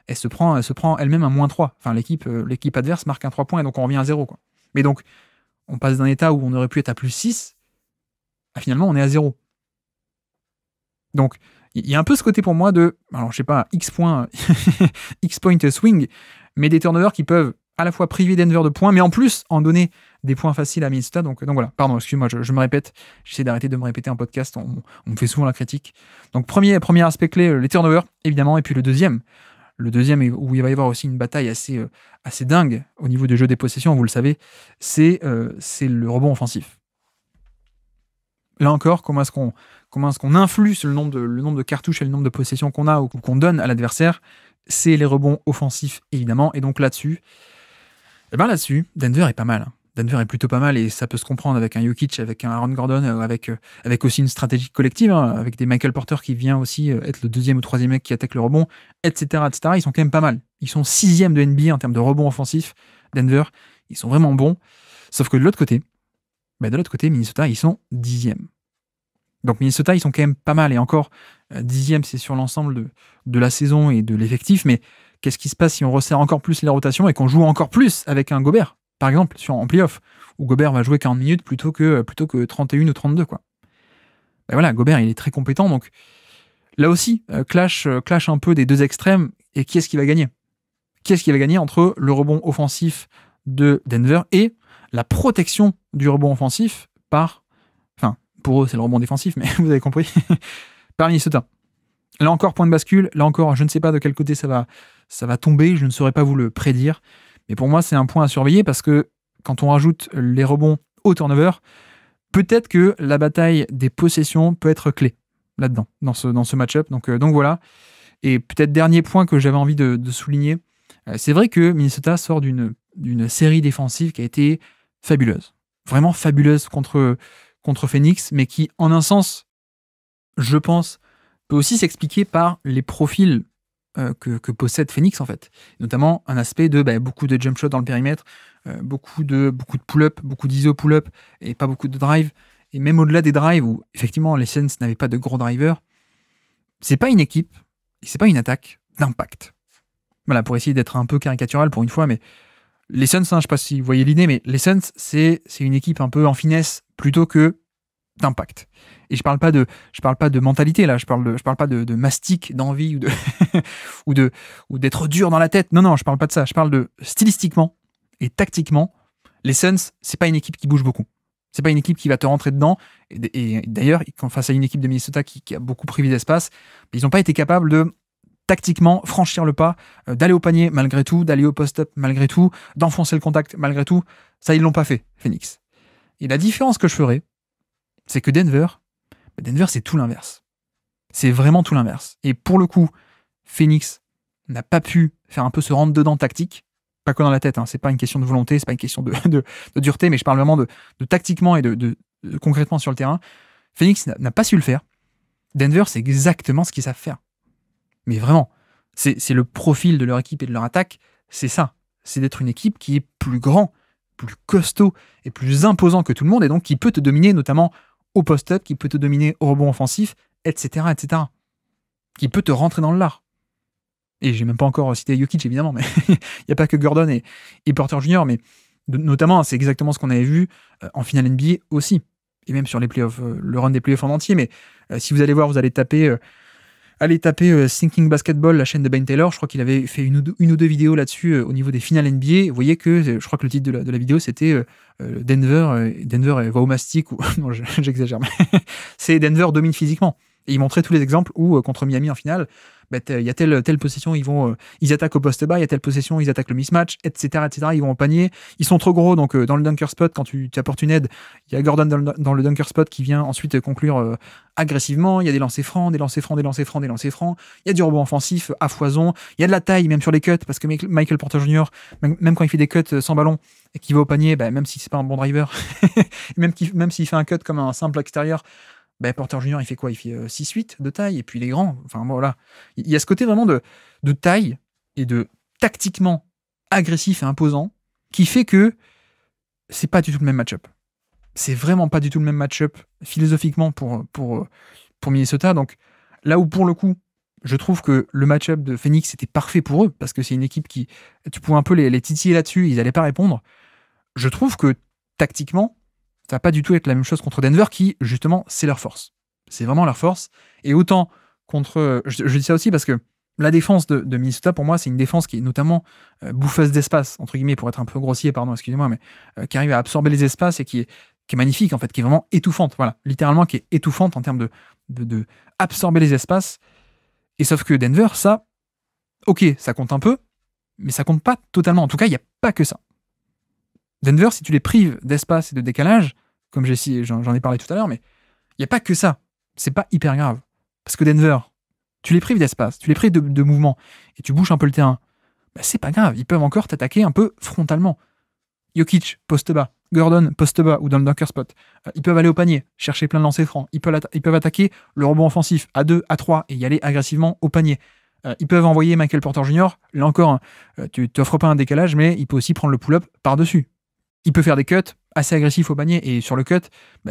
elle se prend elle-même un moins 3. Enfin, l'équipe adverse marque un 3 points, et donc on revient à 0, quoi. Mais donc, on passe d'un état où on aurait pu être à plus 6, à finalement, on est à 0. Donc, il y a un peu ce côté pour moi de, alors je sais pas, X points, X point swing, mais des turnovers qui peuvent à la fois priver Denver de points, mais en plus en donner des points faciles à Minnesota. Donc voilà, pardon, excuse-moi, je me répète, j'essaie d'arrêter de me répéter en podcast, on me fait souvent la critique. Donc premier aspect clé, les turnovers, évidemment, et puis le deuxième où il va y avoir aussi une bataille assez dingue au niveau du jeu des possessions, vous le savez, c'est le rebond offensif. Là encore, comment est-ce qu'on influe sur le nombre de cartouches et le nombre de possessions qu'on a ou qu'on donne à l'adversaire? C'est les rebonds offensifs, évidemment. Et donc là-dessus, Denver est pas mal. Denver est plutôt pas mal et ça peut se comprendre avec un Jokic, avec un Aaron Gordon, avec aussi une stratégie collective, hein, avec des Michael Porter qui vient aussi être le deuxième ou troisième mec qui attaque le rebond, etc., etc. Ils sont quand même pas mal. Ils sont 6e de NBA en termes de rebond offensif. Denver, ils sont vraiment bons. Sauf que de l'autre côté, Minnesota, ils sont 10e. Donc Minnesota, ils sont quand même pas mal. Et encore, 10e, c'est sur l'ensemble de la saison et de l'effectif. Mais qu'est-ce qui se passe si on resserre encore plus les rotations et qu'on joue encore plus avec un Gobert, par exemple, en playoff, où Gobert va jouer 40 minutes plutôt que 31 ou 32, quoi. Ben voilà, Gobert, il est très compétent. Donc là aussi, clash un peu des deux extrêmes. Et qui est-ce qui va gagner? Qui est-ce qui va gagner entre le rebond offensif de Denver et la protection du rebond offensif pour eux, c'est le rebond défensif, mais vous avez compris, par Minnesota. Là encore, point de bascule. Là encore, je ne sais pas de quel côté ça va tomber. Je ne saurais pas vous le prédire. Mais pour moi, c'est un point à surveiller parce que quand on rajoute les rebonds au turnover, peut-être que la bataille des possessions peut être clé là-dedans, dans ce match-up. Donc voilà. Et peut-être dernier point que j'avais envie de souligner. C'est vrai que Minnesota sort d'une série défensive qui a été fabuleuse. Vraiment fabuleuse contre Phoenix, mais qui, en un sens, je pense, peut aussi s'expliquer par les profils que possède Phoenix, en fait. Notamment un aspect de beaucoup de jump shots dans le périmètre, beaucoup de pull-up, beaucoup d'iso pull-up, et pas beaucoup de drive. Et même au-delà des drives, où effectivement les Suns n'avaient pas de gros drivers, c'est pas une équipe, et c'est pas une attaque d'impact. Voilà, pour essayer d'être un peu caricatural pour une fois, mais les Suns, je ne sais pas si vous voyez l'idée, mais les Suns, c'est une équipe un peu en finesse plutôt que d'impact. Et je parle pas de mentalité là, je parle pas de mastic, d'envie ou d'être dur dans la tête. Non, je parle pas de ça. Je parle de stylistiquement et tactiquement. Les Suns, c'est pas une équipe qui bouge beaucoup. C'est pas une équipe qui va te rentrer dedans. Et d'ailleurs, face à une équipe de Minnesota qui a beaucoup privé d'espace, ils n'ont pas été capables de tactiquement franchir le pas, d'aller au panier malgré tout, d'aller au post-up malgré tout, d'enfoncer le contact malgré tout. Ça, ils l'ont pas fait, Phoenix. Et la différence que je ferais, c'est que Denver, c'est tout l'inverse. C'est vraiment tout l'inverse. Et pour le coup, Phoenix, n'a pas pu faire un peu ce rentre-dedans tactique, pas que dans la tête, hein, c'est pas une question de volonté, c'est pas une question de dureté, mais je parle vraiment de tactiquement et de concrètement sur le terrain. Phoenix n'a pas su le faire. Denver, c'est exactement ce qu'ils savent faire. Mais vraiment, c'est le profil de leur équipe et de leur attaque, c'est ça. C'est d'être une équipe qui est plus grand, plus costaud et plus imposant que tout le monde, et donc qui peut te dominer notamment au post-up, qui peut te dominer au rebond offensif, etc., etc. Qui peut te rentrer dans le lard. Et j'ai même pas encore cité Jokic, évidemment, mais il n'y a pas que Gordon et Porter Jr., mais notamment, c'est exactement ce qu'on avait vu en finale NBA aussi. Et même sur les playoffs, le run des playoffs en entier. Mais si vous allez voir, vous allez taper Thinking Basketball, la chaîne de Ben Taylor. Je crois qu'il avait fait une ou deux vidéos là-dessus au niveau des finales NBA. Vous voyez que, je crois que le titre de la vidéo, c'était Denver est Waumastic, ou non, j'exagère, mais c'est Denver domine physiquement. Et il montrait tous les exemples où, contre Miami en finale, il y a telle possession, ils attaquent au poste bas, il y a telle possession, ils attaquent le mismatch, etc., etc. Ils vont au panier, ils sont trop gros, donc dans le dunker spot, quand tu apportes une aide, il y a Gordon dans le dunker spot qui vient ensuite conclure agressivement, il y a des lancers francs, il y a du rebond offensif à foison, il y a de la taille, même sur les cuts, parce que Michael Porter Jr., même quand il fait des cuts sans ballon, et qu'il va au panier, même si c'est pas un bon driver, même s'il fait un cut comme un simple extérieur, Porter Jr., il fait quoi? Il fait 6-8 de taille, et puis il est grand. Enfin, voilà. Il y a ce côté vraiment de taille et de tactiquement agressif et imposant qui fait que c'est pas du tout le même match-up. C'est vraiment pas du tout le même match-up philosophiquement pour Minnesota. Donc, là où, pour le coup, je trouve que le match-up de Phoenix était parfait pour eux, parce que c'est une équipe qui... Tu pouvais un peu les titiller là-dessus, ils n'allaient pas répondre. Je trouve que, tactiquement, ça va pas du tout être la même chose contre Denver qui, justement, c'est leur force. C'est vraiment leur force. Et autant contre... Je dis ça aussi parce que la défense de Minnesota, pour moi, c'est une défense qui est notamment bouffeuse d'espace, entre guillemets, pour être un peu grossier, pardon, excusez-moi, mais qui arrive à absorber les espaces et qui est magnifique, en fait, qui est vraiment étouffante. Voilà, littéralement, qui est étouffante en termes de absorber les espaces. Et sauf que Denver, ça, ok, ça compte un peu, mais ça compte pas totalement. En tout cas, il n'y a pas que ça. Denver, si tu les prives d'espace et de décalage, comme j'en ai parlé tout à l'heure, mais il n'y a pas que ça. C'est pas hyper grave. Parce que Denver, tu les prives d'espace, tu les prives de mouvement, et tu bouges un peu le terrain, c'est pas grave, ils peuvent encore t'attaquer un peu frontalement. Jokic, poste bas, Gordon, poste bas, ou dans le dunker spot. Ils peuvent aller au panier, chercher plein de lancers francs. Ils peuvent attaquer le rebond offensif à 2, à 3, et y aller agressivement au panier. Ils peuvent envoyer Michael Porter Jr. Là encore, tu t'offres pas un décalage, mais il peut aussi prendre le pull-up par-dessus. Il peut faire des cuts assez agressifs au panier, et sur le cut,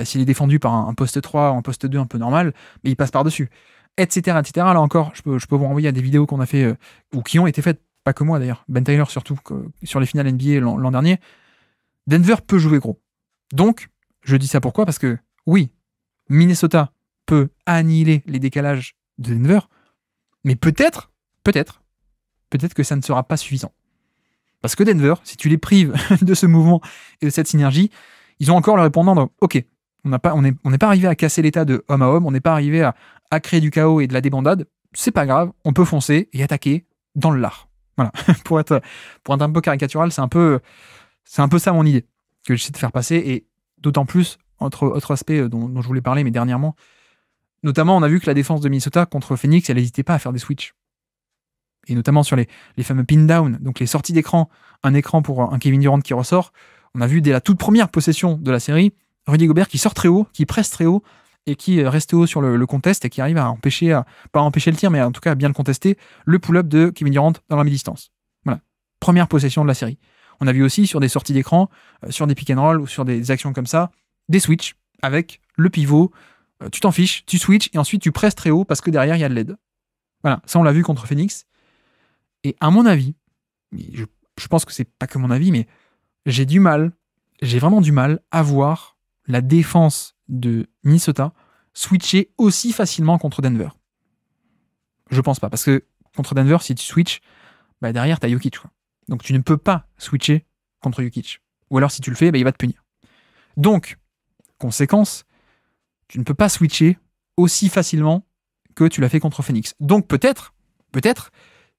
s'il est défendu par un poste 3 ou un poste 2 un peu normal, il passe par-dessus, etc., etc. Là encore, je peux vous renvoyer à des vidéos qu'on a fait, ou qui ont été faites, pas que moi d'ailleurs, Ben Taylor surtout, sur les finales NBA l'an dernier. Denver peut jouer gros. Donc, je dis ça pourquoi? Parce que, oui, Minnesota peut annihiler les décalages de Denver, mais peut-être que ça ne sera pas suffisant. Parce que Denver, si tu les prives de ce mouvement et de cette synergie, ils ont encore le répondant de « Ok, on n'est pas arrivé à casser l'état de homme à homme, on n'est pas arrivé à créer du chaos et de la débandade, c'est pas grave, on peut foncer et attaquer dans le lard. » Voilà, pour être un peu caricatural, c'est un peu ça mon idée que j'essaie de faire passer, et d'autant plus, autre aspect dont je voulais parler, mais dernièrement, notamment on a vu que la défense de Minnesota contre Phoenix, elle n'hésitait pas à faire des switches. Et notamment sur les fameux pin down, donc les sorties d'écran, un écran pour un Kevin Durant qui ressort. On a vu dès la toute première possession de la série, Rudy Gobert qui sort très haut, qui presse très haut, et qui reste haut sur le contest, et qui arrive à pas empêcher le tir, mais en tout cas à bien le contester, le pull-up de Kevin Durant dans la mi-distance. Voilà, première possession de la série. On a vu aussi sur des sorties d'écran, sur des pick and roll, ou sur des actions comme ça, des switches avec le pivot, tu t'en fiches, tu switches, et ensuite tu presses très haut parce que derrière il y a de l'aide. Voilà, ça on l'a vu contre Phoenix. Et à mon avis, je pense que c'est pas que mon avis, mais j'ai vraiment du mal à voir la défense de Minnesota switcher aussi facilement contre Denver. Je pense pas, parce que contre Denver, si tu switches, derrière t'as Jokic, quoi. Donc tu ne peux pas switcher contre Jokic. Ou alors si tu le fais, il va te punir. Donc, conséquence, tu ne peux pas switcher aussi facilement que tu l'as fait contre Phoenix. Donc peut-être,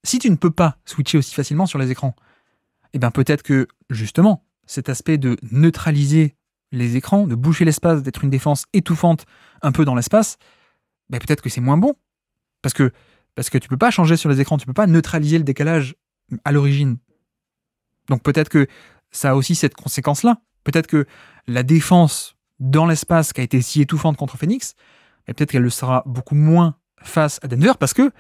si tu ne peux pas switcher aussi facilement sur les écrans, peut-être que, justement, cet aspect de neutraliser les écrans, de boucher l'espace, d'être une défense étouffante un peu dans l'espace, peut-être que c'est moins bon. Parce que Parce que tu peux pas changer sur les écrans, tu peux pas neutraliser le décalage à l'origine. Donc peut-être que ça a aussi cette conséquence-là. Peut-être que la défense dans l'espace qui a été si étouffante contre Phoenix, peut-être qu'elle le sera beaucoup moins face à Denver parce que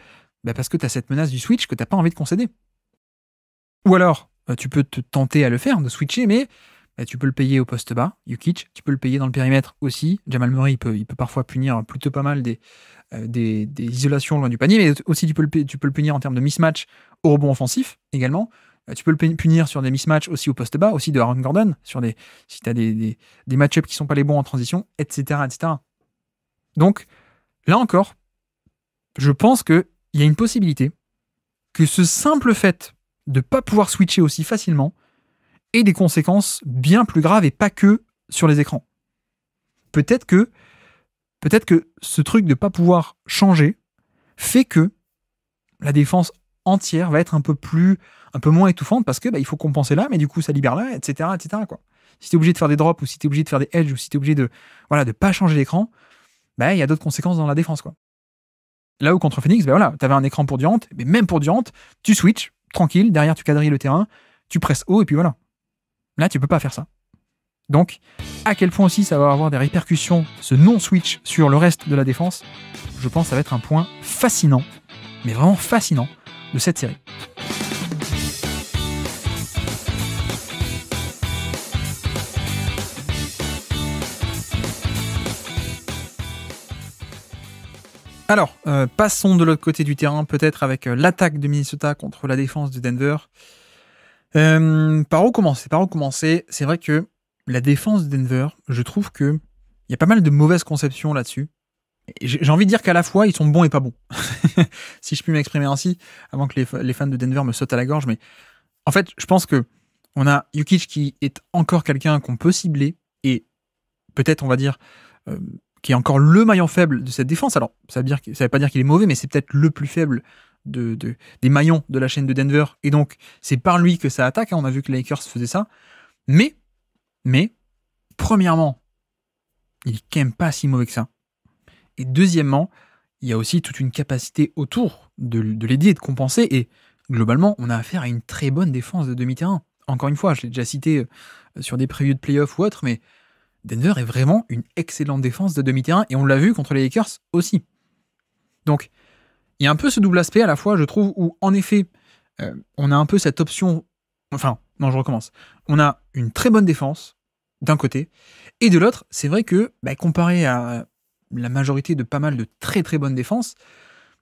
tu as cette menace du switch que tu n'as pas envie de concéder. Ou alors, tu peux te tenter à le faire, de switcher, mais tu peux le payer au poste bas, Jokic, tu peux le payer dans le périmètre aussi. Jamal Murray, il peut parfois punir plutôt pas mal des isolations loin du panier, mais aussi tu peux le punir en termes de mismatch au rebond offensif également. Tu peux le punir sur des mismatchs aussi au poste bas, aussi de Aaron Gordon, si tu as des match-ups qui sont pas les bons en transition, etc., etc. Donc, là encore, je pense qu'il y a une possibilité que ce simple fait de ne pas pouvoir switcher aussi facilement ait des conséquences bien plus graves et pas que sur les écrans. Peut-être que ce truc de ne pas pouvoir changer fait que la défense entière va être un peu moins étouffante parce que il faut compenser là, mais du coup ça libère là, etc., etc., quoi. Si tu es obligé de faire des drops ou si tu es obligé de faire des edges ou si tu es obligé de pas changer l'écran, il y a d'autres conséquences dans la défense, quoi. Là où contre Phoenix, tu avais un écran pour Durant, mais même pour Durant, tu switches, tranquille, derrière tu quadrilles le terrain, tu presses haut et puis voilà. Là, tu peux pas faire ça. Donc, à quel point aussi ça va avoir des répercussions, ce non-switch sur le reste de la défense, je pense que ça va être un point fascinant, mais vraiment fascinant, de cette série. Alors, passons de l'autre côté du terrain, peut-être avec l'attaque de Minnesota contre la défense de Denver. Par où commencer? C'est vrai que la défense de Denver, je trouve qu'il y a pas mal de mauvaises conceptions là-dessus. Et j'ai envie de dire qu'à la fois, ils sont bons et pas bons. Si je puis m'exprimer ainsi, avant que les fans de Denver me sautent à la gorge. Mais en fait, je pense que on a Jokic qui est encore quelqu'un qu'on peut cibler et peut-être, on va dire, qui est encore le maillon faible de cette défense. Alors, ça veut pas dire qu'il est mauvais, mais c'est peut-être le plus faible des maillons de la chaîne de Denver. Et donc, c'est par lui que ça attaque. On a vu que les Lakers faisaient ça. Mais, premièrement, il est quand même pas si mauvais que ça. Et deuxièmement, il y a aussi toute une capacité autour de l'aider et de compenser. Et globalement, on a affaire à une très bonne défense de demi-terrain. Encore une fois, je l'ai déjà cité sur des previews de playoffs ou autres, mais Denver est vraiment une excellente défense de demi-terrain. Et on l'a vu contre les Lakers aussi. Donc, il y a un peu ce double aspect à la fois, je trouve, où en effet, on a un peu cette option... Enfin, non, je recommence. On a une très bonne défense, d'un côté, et de l'autre, c'est vrai que, comparé à la majorité de pas mal de très très bonnes défenses,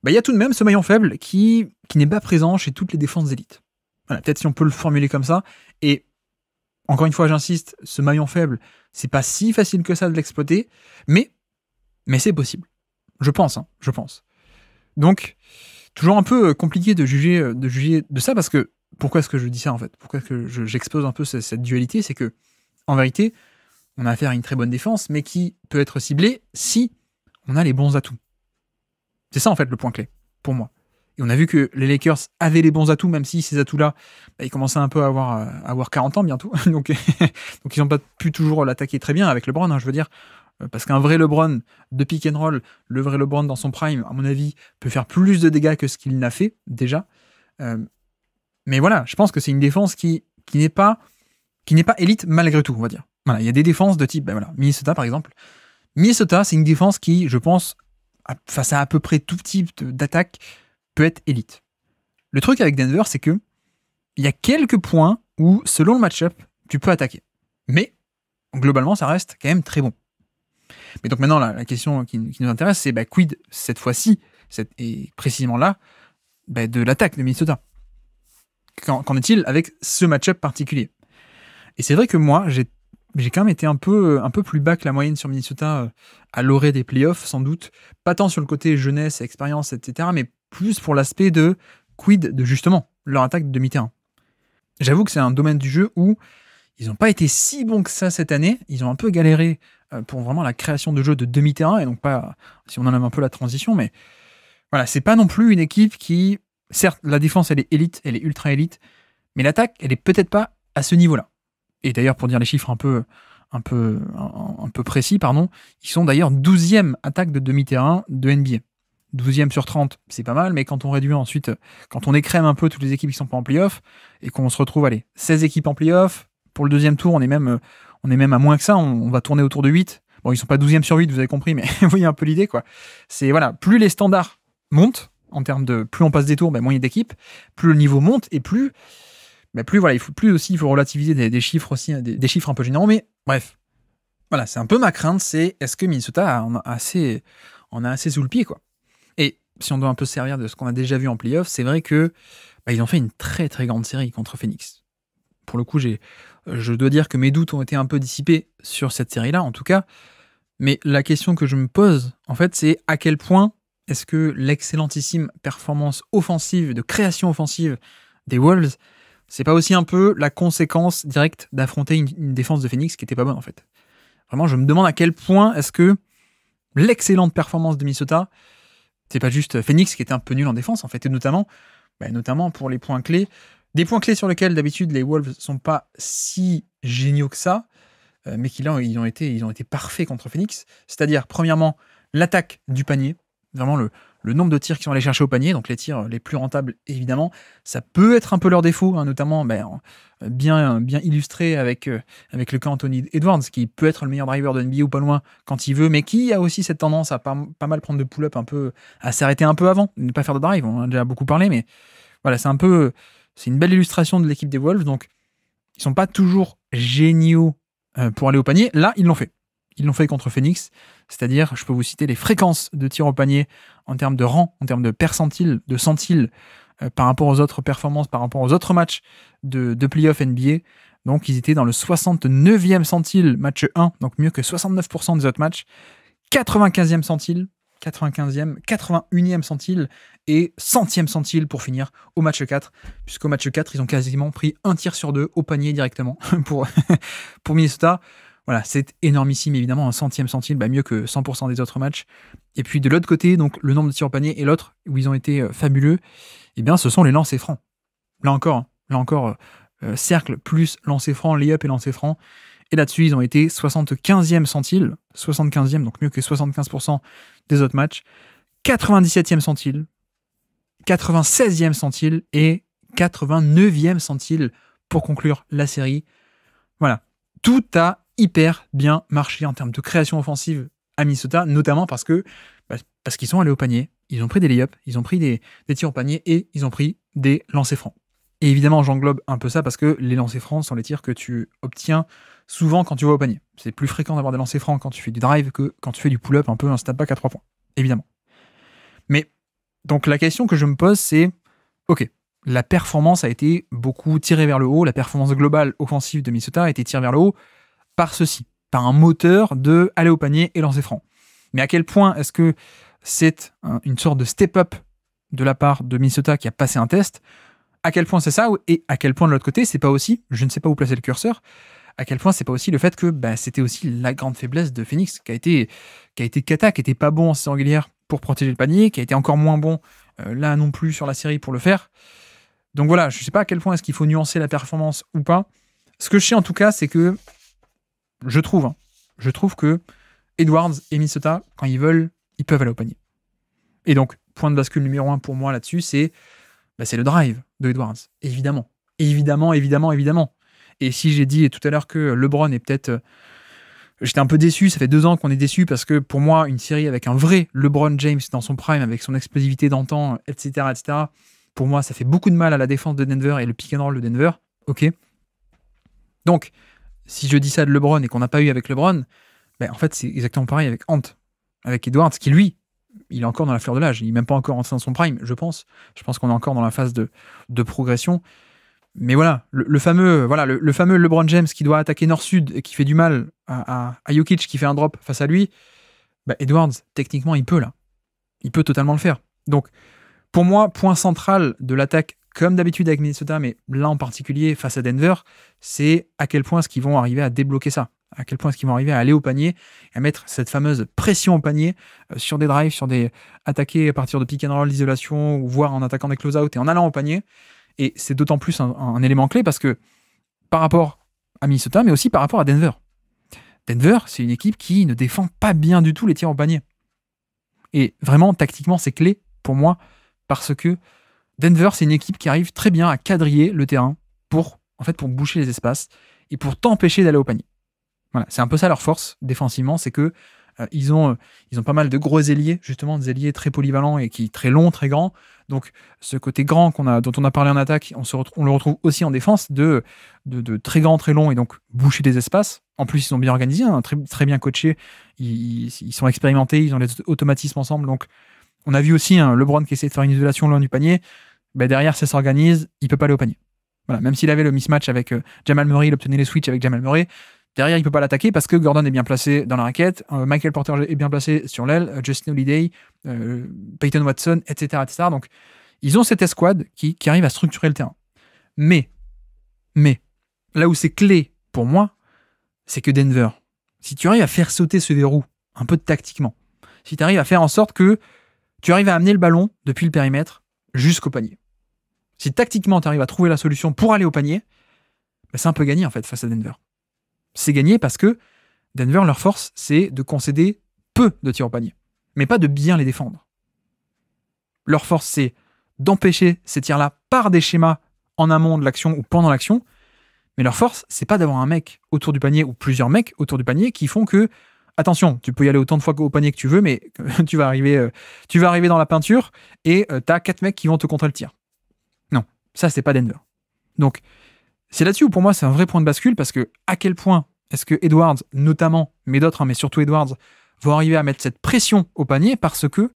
il y a tout de même ce maillon faible qui n'est pas présent chez toutes les défenses d'élites. Voilà, peut-être si on peut le formuler comme ça. Et encore une fois, j'insiste, ce maillon faible, c'est pas si facile que ça de l'exploiter, mais c'est possible. Je pense. Donc, toujours un peu compliqué de juger de ça, parce que, pourquoi est-ce que je dis ça en fait? Pourquoi est-ce que j'expose un peu cette dualité? C'est que, en vérité, on a affaire à une très bonne défense, mais qui peut être ciblée si on a les bons atouts. C'est ça en fait le point clé, pour moi. Et on a vu que les Lakers avaient les bons atouts, même si ces atouts-là, ils commençaient un peu à avoir 40 ans bientôt. donc ils n'ont pas pu toujours l'attaquer très bien avec LeBron, je veux dire. Parce qu'un vrai LeBron de pick and roll, le vrai LeBron dans son prime, à mon avis, peut faire plus de dégâts que ce qu'il n'a fait, déjà. Mais voilà, je pense que c'est une défense qui n'est pas élite malgré tout, on va dire. Voilà, il y a des défenses de type, Minnesota par exemple. Minnesota, c'est une défense qui, je pense, face à peu près tout type d'attaque, peut être élite. Le truc avec Denver, c'est que il y a quelques points où, selon le match-up, tu peux attaquer. Mais, globalement, ça reste quand même très bon. Mais donc maintenant, la question qui nous intéresse, c'est quid, cette fois-ci, et précisément là, de l'attaque de Minnesota. Qu'en est-il avec ce match-up particulier? Et c'est vrai que moi, j'ai quand même été un peu plus bas que la moyenne sur Minnesota à l'orée des playoffs, sans doute. Pas tant sur le côté jeunesse, expérience, etc., mais plus pour l'aspect de quid de justement leur attaque de demi-terrain. J'avoue que c'est un domaine du jeu où ils n'ont pas été si bons que ça cette année. Ils ont un peu galéré pour vraiment la création de jeu de demi-terrain, et donc pas, si on en aime un peu la transition, mais voilà, c'est pas non plus une équipe qui, certes, la défense elle est élite, elle est ultra élite, mais l'attaque elle est peut-être pas à ce niveau-là. Et d'ailleurs, pour dire les chiffres un peu précis, ils sont d'ailleurs 12e attaque de demi-terrain de NBA. 12e sur 30, c'est pas mal, mais quand on réduit ensuite, quand on écrème un peu toutes les équipes qui sont pas en playoff, et qu'on se retrouve, 16 équipes en playoff, pour le deuxième tour, on est même à moins que ça, on va tourner autour de 8. Bon, ils sont pas 12e sur 8, vous avez compris, mais vous voyez un peu l'idée, quoi. C'est, plus les standards montent, en termes de, plus on passe des tours, moins il y a d'équipes, plus le niveau monte, et plus il faut relativiser des chiffres aussi, des chiffres un peu généraux, mais bref. Voilà, c'est un peu ma crainte, c'est est-ce que Minnesota en a assez sous le pied, quoi. Et si on doit un peu se servir de ce qu'on a déjà vu en playoff, c'est vrai que ils ont fait une très très grande série contre Phoenix. Pour le coup, je dois dire que mes doutes ont été un peu dissipés sur cette série-là, en tout cas. Mais la question que je me pose, en fait, c'est à quel point est-ce que l'excellentissime performance offensive, de création offensive des Wolves, c'est pas aussi un peu la conséquence directe d'affronter une défense de Phoenix qui était pas bonne, en fait. Vraiment, je me demande à quel point est-ce que l'excellente performance de Minnesota, c'est pas juste Phoenix qui était un peu nul en défense, en fait, et notamment pour les points clés. Des points clés sur lesquels, d'habitude, les Wolves sont pas si géniaux que ça, mais qui, là, ils ont été parfaits contre Phoenix. C'est-à-dire, premièrement, l'attaque du panier. Vraiment, le nombre de tirs qu'ils sont allés chercher au panier, donc les tirs les plus rentables, évidemment. Ça peut être un peu leur défaut, hein, notamment bien illustré avec le cas Anthony Edwards, qui peut être le meilleur driver de NBA ou pas loin quand il veut, mais qui a aussi cette tendance à pas mal prendre de pull-up, un peu, à s'arrêter un peu avant, ne pas faire de drive. On en a déjà beaucoup parlé, mais voilà, c'est une belle illustration de l'équipe des Wolves. Donc, ils sont pas toujours géniaux pour aller au panier. Là, ils l'ont fait. Ils l'ont fait contre Phoenix, c'est-à-dire, je peux vous citer les fréquences de tirs au panier en termes de rang, en termes de percentile, de centile, par rapport aux autres performances, par rapport aux autres matchs de playoff NBA. Donc, ils étaient dans le 69e centile match 1, donc mieux que 69% des autres matchs, 95e centile, 81e centile et 100e centile pour finir au match 4, puisqu'au match 4, ils ont quasiment pris un tir sur deux au panier directement pour Minnesota. Voilà, c'est énormissime, évidemment, un 100e centile, mieux que 100% des autres matchs. Et puis de l'autre côté, donc le nombre de tirs au panier, et l'autre, où ils ont été fabuleux, ce sont les lancers francs. Là encore, cercle plus lancers francs, lay-up et lancers francs. Et là-dessus, ils ont été 75e centile, 75e, donc mieux que 75% des autres matchs, 97e centile, 96e centile et 89e centile pour conclure la série. Voilà, tout a hyper bien marché en termes de création offensive à Minnesota, notamment parce qu'ils sont allés au panier, ils ont pris des lay-ups, ils ont pris des tirs au panier et ils ont pris des lancers francs. Et évidemment, j'englobe un peu ça parce que les lancers francs sont les tirs que tu obtiens souvent quand tu vas au panier. C'est plus fréquent d'avoir des lancers francs quand tu fais du drive que quand tu fais du pull-up, un peu un step back à 3 points, évidemment. Mais donc la question que je me pose, c'est ok, la performance a été beaucoup tirée vers le haut, la performance globale offensive de Minnesota a été tirée vers le haut par un moteur de aller au panier et lancer franc. Mais à quel point est-ce que c'est une sorte de step-up de la part de Minnesota qui a passé un test? À quel point c'est ça, et à quel point de l'autre côté, c'est pas aussi, je ne sais pas où placer le curseur, à quel point c'est pas aussi le fait que c'était aussi la grande faiblesse de Phoenix, qui a été cata, qui était pas bon en saison régulière pour protéger le panier, qui a été encore moins bon là non plus sur la série pour le faire. Donc voilà, je sais pas à quel point est-ce qu'il faut nuancer la performance ou pas. Ce que je sais en tout cas, c'est que je trouve que Edwards et Minnesota, quand ils veulent, ils peuvent aller au panier. Et donc, point de bascule numéro 1 pour moi là-dessus, c'est le drive de Edwards. Évidemment. Et si j'ai dit tout à l'heure que LeBron est peut-être... J'étais un peu déçu, ça fait 2 ans qu'on est déçu parce que pour moi, une série avec un vrai LeBron James dans son prime, avec son explosivité d'antan, etc., pour moi, ça fait beaucoup de mal à la défense de Denver et le pick and roll de Denver. Ok. Donc, si je dis ça de LeBron et qu'on n'a pas eu avec LeBron, en fait, c'est exactement pareil avec Ant, avec Edwards, qui lui, il est encore dans la fleur de l'âge. Il n'est même pas encore entré dans son prime, je pense. Je pense qu'on est encore dans la phase de progression. Mais voilà, le fameux LeBron James qui doit attaquer nord-sud et qui fait du mal à Jokic qui fait un drop face à lui, Edwards, techniquement, il peut là. Il peut totalement le faire. Donc, pour moi, point central de l'attaque, comme d'habitude avec Minnesota, mais là en particulier face à Denver, c'est à quel point est-ce qu'ils vont arriver à débloquer ça. À quel point est-ce qu'ils vont arriver à aller au panier et à mettre cette fameuse pression au panier sur des drives, sur des attaqués à partir de pick and roll, d'isolation, ou voire en attaquant des close-out et en allant au panier. Et c'est d'autant plus un élément clé parce que par rapport à Minnesota, mais aussi par rapport à Denver. Denver, c'est une équipe qui ne défend pas bien du tout les tirs au panier. Et vraiment, tactiquement, c'est clé pour moi parce que Denver, c'est une équipe qui arrive très bien à quadriller le terrain pour boucher les espaces et pour t'empêcher d'aller au panier. Voilà, c'est un peu ça leur force défensivement, c'est que ils ont pas mal de gros ailiers, justement des ailiers très polyvalents et qui très longs, très grands. Donc ce côté grand dont on a parlé en attaque, on le retrouve aussi en défense de très grands, très longs et donc boucher des espaces. En plus, ils sont bien organisés, hein, très, très bien coachés, ils sont expérimentés, ils ont les automatismes ensemble. Donc on a vu aussi LeBron qui essaie de faire une isolation loin du panier. Derrière, ça s'organise, il peut pas aller au panier. Voilà, même s'il avait le mismatch avec Jamal Murray, il obtenait les switches avec Jamal Murray. Derrière, il ne peut pas l'attaquer parce que Gordon est bien placé dans la raquette, Michael Porter est bien placé sur l'aile, Justin Holiday, Peyton Watson, etc., etc. Donc, ils ont cette escouade qui arrive à structurer le terrain. Mais, là où c'est clé pour moi, c'est que Denver, si tu arrives à faire sauter ce verrou, un peu tactiquement, si tu arrives à faire en sorte que tu arrives à amener le ballon depuis le périmètre jusqu'au panier, si tactiquement tu arrives à trouver la solution pour aller au panier, c'est un peu gagné en fait face à Denver. C'est gagné parce que Denver, leur force, c'est de concéder peu de tirs au panier, mais pas de bien les défendre. Leur force, c'est d'empêcher ces tirs-là par des schémas en amont de l'action ou pendant l'action, mais leur force, c'est pas d'avoir un mec autour du panier ou plusieurs mecs autour du panier qui font que, attention, tu peux y aller autant de fois au panier que tu veux, mais tu vas arriver dans la peinture et t'as 4 mecs qui vont te contrer le tir. Non, ça, c'est pas Denver. Donc, c'est là-dessus où pour moi c'est un vrai point de bascule parce que à quel point est-ce que Edwards, notamment, mais d'autres, mais surtout Edwards, vont arriver à mettre cette pression au panier parce que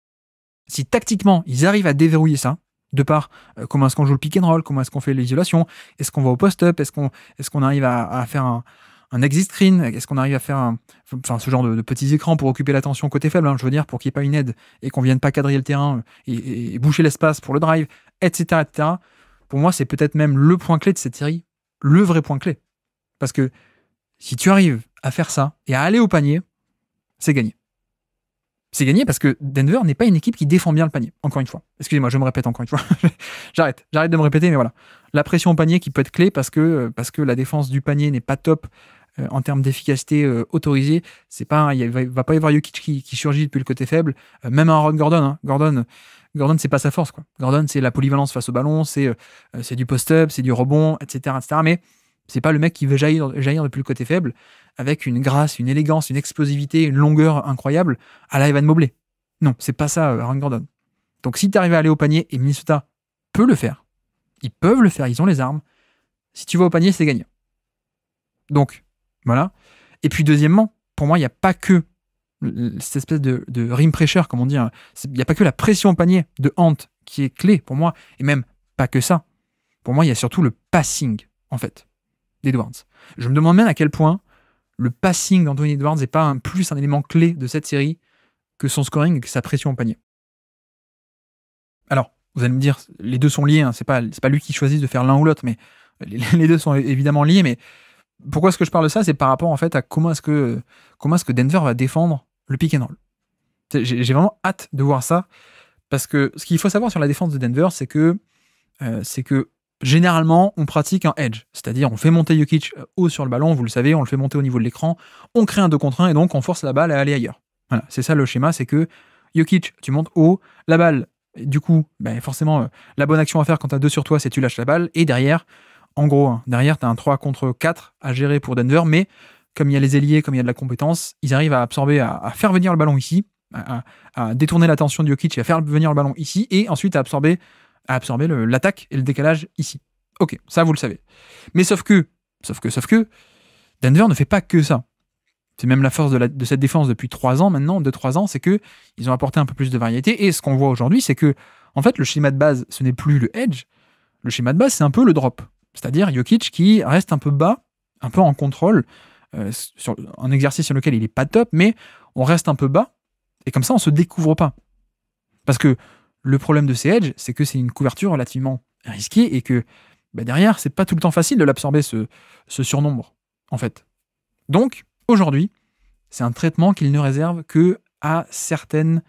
si tactiquement ils arrivent à déverrouiller ça, de par comment est-ce qu'on joue le pick and roll, comment est-ce qu'on fait l'isolation, est-ce qu'on va au post-up, est-ce qu'on arrive à faire un exit screen, est-ce qu'on arrive à faire ce genre de petits écrans pour occuper l'attention côté faible, je veux dire, pour qu'il n'y ait pas une aide et qu'on vienne pas quadriller le terrain et boucher l'espace pour le drive, etc., etc. Pour moi, c'est peut-être même le point clé de cette série, le vrai point clé. Parce que si tu arrives à faire ça et à aller au panier, c'est gagné. C'est gagné parce que Denver n'est pas une équipe qui défend bien le panier, encore une fois. Excusez-moi, je me répète encore une fois. J'arrête de me répéter, mais voilà. La pression au panier qui peut être clé parce que la défense du panier n'est pas top en termes d'efficacité autorisée. Il va pas y avoir Jokic qui surgit depuis le côté faible. Même un Aaron Gordon. Gordon, c'est pas sa force, quoi. Gordon, c'est la polyvalence face au ballon, c'est du post-up, c'est du rebond, etc., etc. Mais c'est pas le mec qui veut jaillir depuis le côté faible avec une grâce, une élégance, une explosivité, une longueur incroyable à la Evan Mobley. Non, c'est pas ça, Aaron Gordon. Donc si tu arrives à aller au panier, et Minnesota peut le faire, ils peuvent le faire, ils ont les armes, si tu vas au panier, c'est gagné. Donc, voilà. Et puis deuxièmement, pour moi, il n'y a pas que cette espèce de rim pressure, comme on dit, il n'y a pas que la pression au panier de Ant qui est clé pour moi, et même pas que ça. Pour moi, il y a surtout le passing, en fait, d'Edwards. Je me demande même à quel point le passing d'Anthony Edwards n'est pas plus un élément clé de cette série que son scoring et que sa pression au panier. Alors, vous allez me dire, les deux sont liés, hein, c'est pas lui qui choisit de faire l'un ou l'autre, mais les deux sont évidemment liés, mais pourquoi est-ce que je parle de ça? C'est par rapport en fait à comment est-ce que Denver va défendre le pick and roll. J'ai vraiment hâte de voir ça, parce que ce qu'il faut savoir sur la défense de Denver, c'est que généralement, on pratique un edge, c'est-à-dire on fait monter Jokic haut sur le ballon, vous le savez, on le fait monter au niveau de l'écran, on crée un 2 contre 1 et donc on force la balle à aller ailleurs. Voilà, c'est ça le schéma, c'est que Jokic, tu montes haut, la balle, du coup, forcément, la bonne action à faire quand tu as 2 sur toi, c'est tu lâches la balle, et derrière, en gros, derrière, tu as un 3 contre 4 à gérer pour Denver, mais comme il y a les ailiers, comme il y a de la compétence, ils arrivent à absorber, à faire venir le ballon ici, à détourner l'attention de Jokic et à faire venir le ballon ici, et ensuite à absorber l'attaque et le décalage ici. Ok, ça vous le savez. Mais sauf que, Denver ne fait pas que ça. C'est même la force de cette défense depuis 3 ans maintenant, 2-3 ans, c'est que ils ont apporté un peu plus de variété. Et ce qu'on voit aujourd'hui, c'est que, en fait, le schéma de base, ce n'est plus le edge. Le schéma de base, c'est un peu le drop. C'est-à-dire Jokic qui reste un peu bas, un peu en contrôle, sur un exercice sur lequel il n'est pas top, mais on reste un peu bas, et comme ça, on ne se découvre pas. Parce que le problème de ces edges, c'est que c'est une couverture relativement risquée, et que derrière, c'est pas tout le temps facile de l'absorber, ce surnombre, en fait. Donc, aujourd'hui, c'est un traitement qu'il ne réserve que à certaines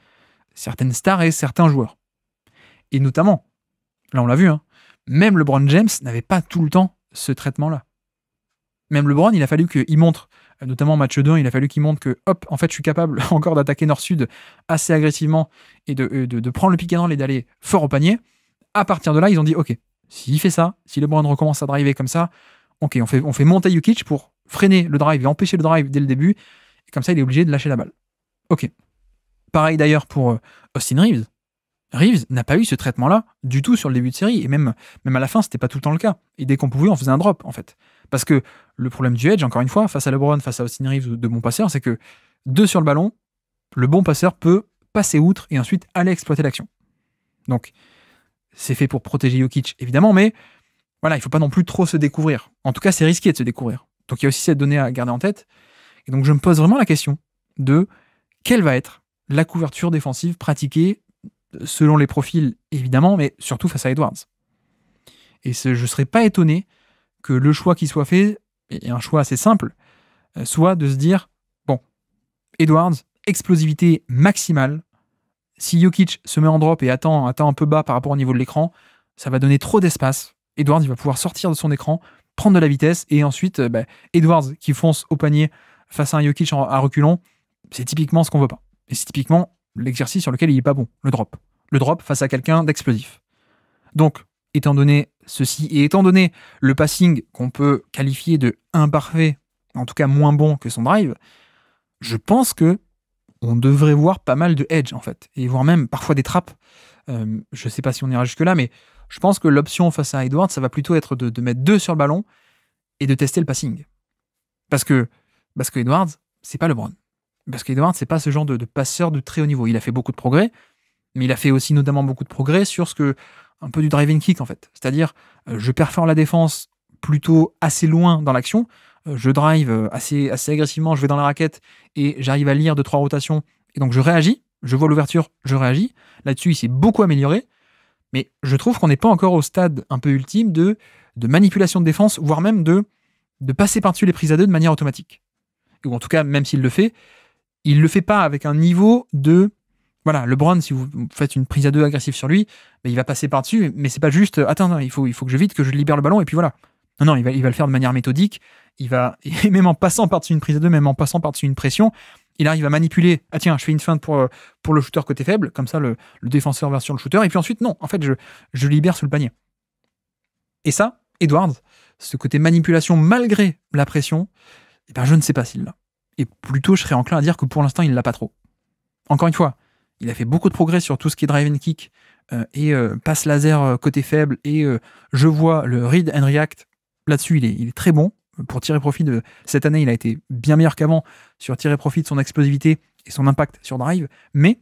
stars et certains joueurs. Et notamment, là on l'a vu, même LeBron James n'avait pas tout le temps ce traitement-là. Même LeBron, il a fallu qu'il montre, notamment en match 2, il a fallu qu'il montre que, hop, en fait, je suis capable encore d'attaquer nord-sud assez agressivement et de prendre le pick and roll et d'aller fort au panier. À partir de là, ils ont dit, ok, s'il fait ça, si LeBron recommence à driver comme ça, ok, on fait monter Jokic pour freiner le drive et empêcher le drive dès le début, et comme ça, il est obligé de lâcher la balle. Ok. Pareil d'ailleurs pour Austin Reeves. Reeves n'a pas eu ce traitement-là du tout sur le début de série, et même à la fin, c'était pas tout le temps le cas. Et dès qu'on pouvait, on faisait un drop, en fait. Parce que le problème du edge, encore une fois, face à LeBron, face à Austin Reeves de bons passeurs, c'est que 2 sur le ballon, le bon passeur peut passer outre et ensuite aller exploiter l'action. Donc, c'est fait pour protéger Jokic, évidemment, mais voilà, il faut pas non plus trop se découvrir. En tout cas, c'est risqué de se découvrir. Donc, il y a aussi cette donnée à garder en tête. Et donc, je me pose vraiment la question de quelle va être la couverture défensive pratiquée selon les profils, évidemment, mais surtout face à Edwards. Et je ne serais pas étonné que le choix qui soit fait, et un choix assez simple, soit de se dire, bon, Edwards, explosivité maximale, si Jokic se met en drop et attend un peu bas par rapport au niveau de l'écran, ça va donner trop d'espace. Edwards, il va pouvoir sortir de son écran, prendre de la vitesse, et ensuite, Edwards qui fonce au panier face à un Jokic à reculons, c'est typiquement ce qu'on veut pas. Et c'est typiquement l'exercice sur lequel il n'est pas bon, le drop. Le drop face à quelqu'un d'explosif. Donc, étant donné ceci, et étant donné le passing qu'on peut qualifier de imparfait, en tout cas moins bon que son drive, je pense que on devrait voir pas mal de edge, en fait, et voire même parfois des trappes. Je sais pas si on ira jusque-là, mais je pense que l'option face à Edwards, ça va plutôt être de mettre 2 sur le ballon et de tester le passing. Parce que Edwards, c'est pas LeBron. Parce qu'Edwards, c'est pas ce genre de passeur de très haut niveau. Il a fait beaucoup de progrès, mais il a fait aussi notamment beaucoup de progrès sur un peu du drive and kick, en fait. C'est-à-dire, je performe la défense plutôt assez loin dans l'action, je drive assez agressivement, je vais dans la raquette et j'arrive à lire 2-3 rotations, et donc je réagis, je vois l'ouverture, je réagis. Là-dessus, il s'est beaucoup amélioré, mais je trouve qu'on n'est pas encore au stade un peu ultime de manipulation de défense, voire même de passer par-dessus les prises à 2 de manière automatique. Ou en tout cas, même s'il le fait, il le fait pas avec un niveau de... Voilà, LeBron, si vous faites une prise à 2 agressive sur lui, il va passer par-dessus, mais c'est pas juste « Attends, il faut que je vite, que je libère le ballon, et puis voilà ». Non, il va le faire de manière méthodique, et même en passant par-dessus une prise à 2, même en passant par-dessus une pression, il arrive à manipuler « Ah tiens, je fais une feinte pour le shooter côté faible », comme ça le défenseur va sur le shooter, et puis ensuite, non, en fait, je libère sous le panier. Et ça, Edwards, ce côté manipulation malgré la pression, je ne sais pas s'il l'a. Et plutôt, je serais enclin à dire que pour l'instant, il ne l'a pas trop. Encore une fois, il a fait beaucoup de progrès sur tout ce qui est drive and kick et passe laser côté faible, et je vois le read and react. Là-dessus, il est très bon pour tirer profit de... Cette année, il a été bien meilleur qu'avant sur tirer profit de son explosivité et son impact sur drive, mais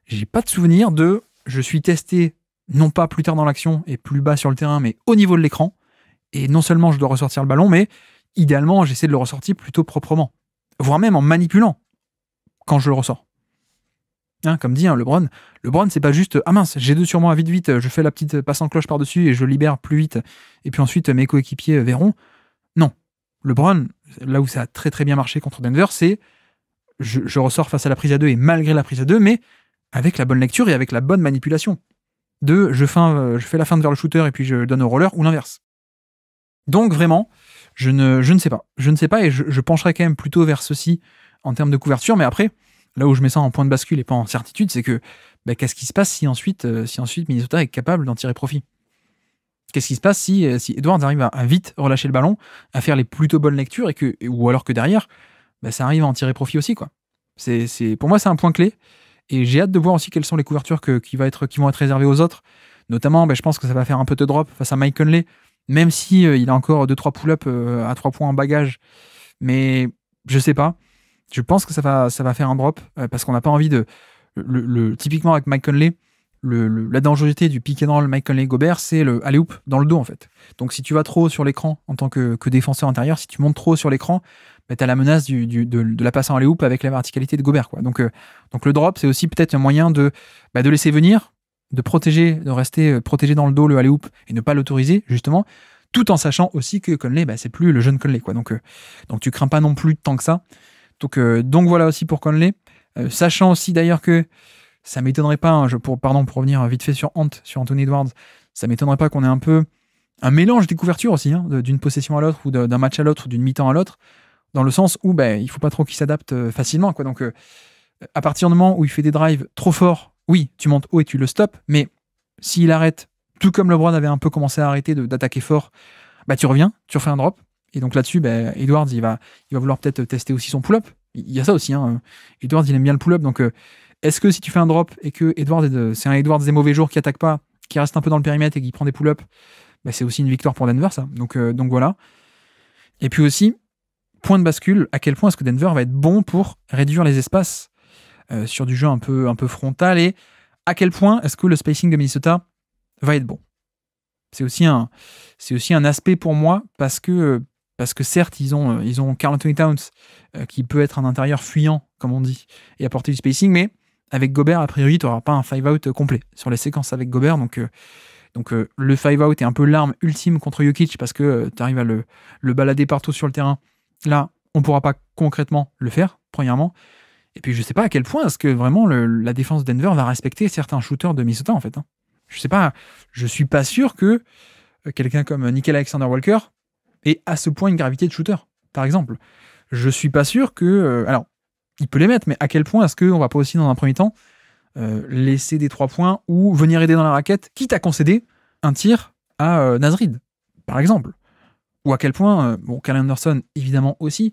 j'ai pas de souvenir de... Je suis testé non pas plus tard dans l'action et plus bas sur le terrain, mais au niveau de l'écran, et non seulement je dois ressortir le ballon, mais idéalement, j'essaie de le ressortir plutôt proprement, voire même en manipulant quand je le ressors. Comme dit LeBron, c'est pas juste « Ah mince, j'ai 2 sur moi, vite, je fais la petite passe en cloche par-dessus et je libère plus vite, et puis ensuite mes coéquipiers verront ». Non. LeBron, là où ça a très très bien marché contre Denver, c'est je ressors face à la prise à 2 et malgré la prise à 2, mais avec la bonne lecture et avec la bonne manipulation. Je fais la feinte vers le shooter et puis je donne au roller, ou l'inverse. Donc vraiment, je ne sais pas. Je ne sais pas, et je pencherai quand même plutôt vers ceci en termes de couverture, mais après, là où je mets ça en point de bascule et pas en certitude, c'est que qu'est-ce qui se passe si ensuite Minnesota est capable d'en tirer profit? Qu'est-ce qui se passe si Edwards arrive à vite relâcher le ballon, à faire les plutôt bonnes lectures, ou alors que derrière, ça arrive à en tirer profit aussi, quoi. Pour moi, c'est un point clé, et j'ai hâte de voir aussi quelles sont les couvertures qui vont être réservées aux autres. Notamment, je pense que ça va faire un peu de drop face à Mike Conley, même si il a encore 2-3 pull-ups à 3 points en bagage. Mais je sais pas. Je pense que ça va faire un drop, parce qu'on n'a pas envie de... typiquement avec Mike Conley, la dangerosité du pick and roll Mike Conley-Gobert, c'est le alley-oop dans le dos, en fait. Donc si tu vas trop sur l'écran en tant que défenseur intérieur, si tu montes trop sur l'écran, tu as la menace de la passe en alley-oop avec la verticalité de Gobert, quoi. Donc le drop, c'est aussi peut-être un moyen de laisser venir, de protéger, de rester protégé dans le dos le alley-oop et ne pas l'autoriser, justement, tout en sachant aussi que Conley, c'est plus le jeune Conley, quoi. Donc tu crains pas non plus tant que ça. Donc voilà aussi pour Conley. Sachant aussi d'ailleurs que ça m'étonnerait pas, pour revenir vite fait sur Anthony Edwards, ça m'étonnerait pas qu'on ait un peu un mélange des couvertures aussi, hein, d'une possession à l'autre ou d'un match à l'autre ou d'une mi-temps à l'autre, dans le sens où il faut pas trop qu'il s'adapte facilement, quoi. Donc à partir du moment où il fait des drives trop forts, oui, tu montes haut et tu le stops, mais s'il arrête, tout comme LeBron avait un peu commencé à arrêter d'attaquer fort, tu reviens, tu refais un drop, et donc là-dessus, Edwards, il va vouloir peut-être tester aussi son pull-up. Il y a ça aussi, hein. Edwards, il aime bien le pull-up, donc est-ce que si tu fais un drop et que c'est un Edwards des mauvais jours qui attaque pas, qui reste un peu dans le périmètre et qui prend des pull-ups, c'est aussi une victoire pour Denver, ça. Donc voilà. Et puis aussi, point de bascule, à quel point est-ce que Denver va être bon pour réduire les espaces sur du jeu un peu frontal, et à quel point est-ce que le spacing de Minnesota va être bon. C'est aussi un aspect pour moi, parce que certes, ils ont Karl Anthony Towns qui peut être un intérieur fuyant, comme on dit, et apporter du spacing, mais avec Gobert, a priori, tu n'auras pas un 5-out complet sur les séquences avec Gobert, donc le 5-out est un peu l'arme ultime contre Jokic, parce que tu arrives à le balader partout sur le terrain. Là, on ne pourra pas concrètement le faire, premièrement. Et puis, je ne sais pas à quel point est-ce que vraiment la défense de Denver va respecter certains shooters de Minnesota, en fait. Hein. Je sais pas, je suis pas sûr que quelqu'un comme Nickeil Alexander-Walker ait à ce point une gravité de shooter, par exemple. Je suis pas sûr que... alors, il peut les mettre, mais à quel point est-ce qu'on va pas aussi, dans un premier temps, laisser des 3 points ou venir aider dans la raquette, quitte à concéder un tir à Nasrid, par exemple. Ou à quel point, Kyle Anderson, évidemment aussi,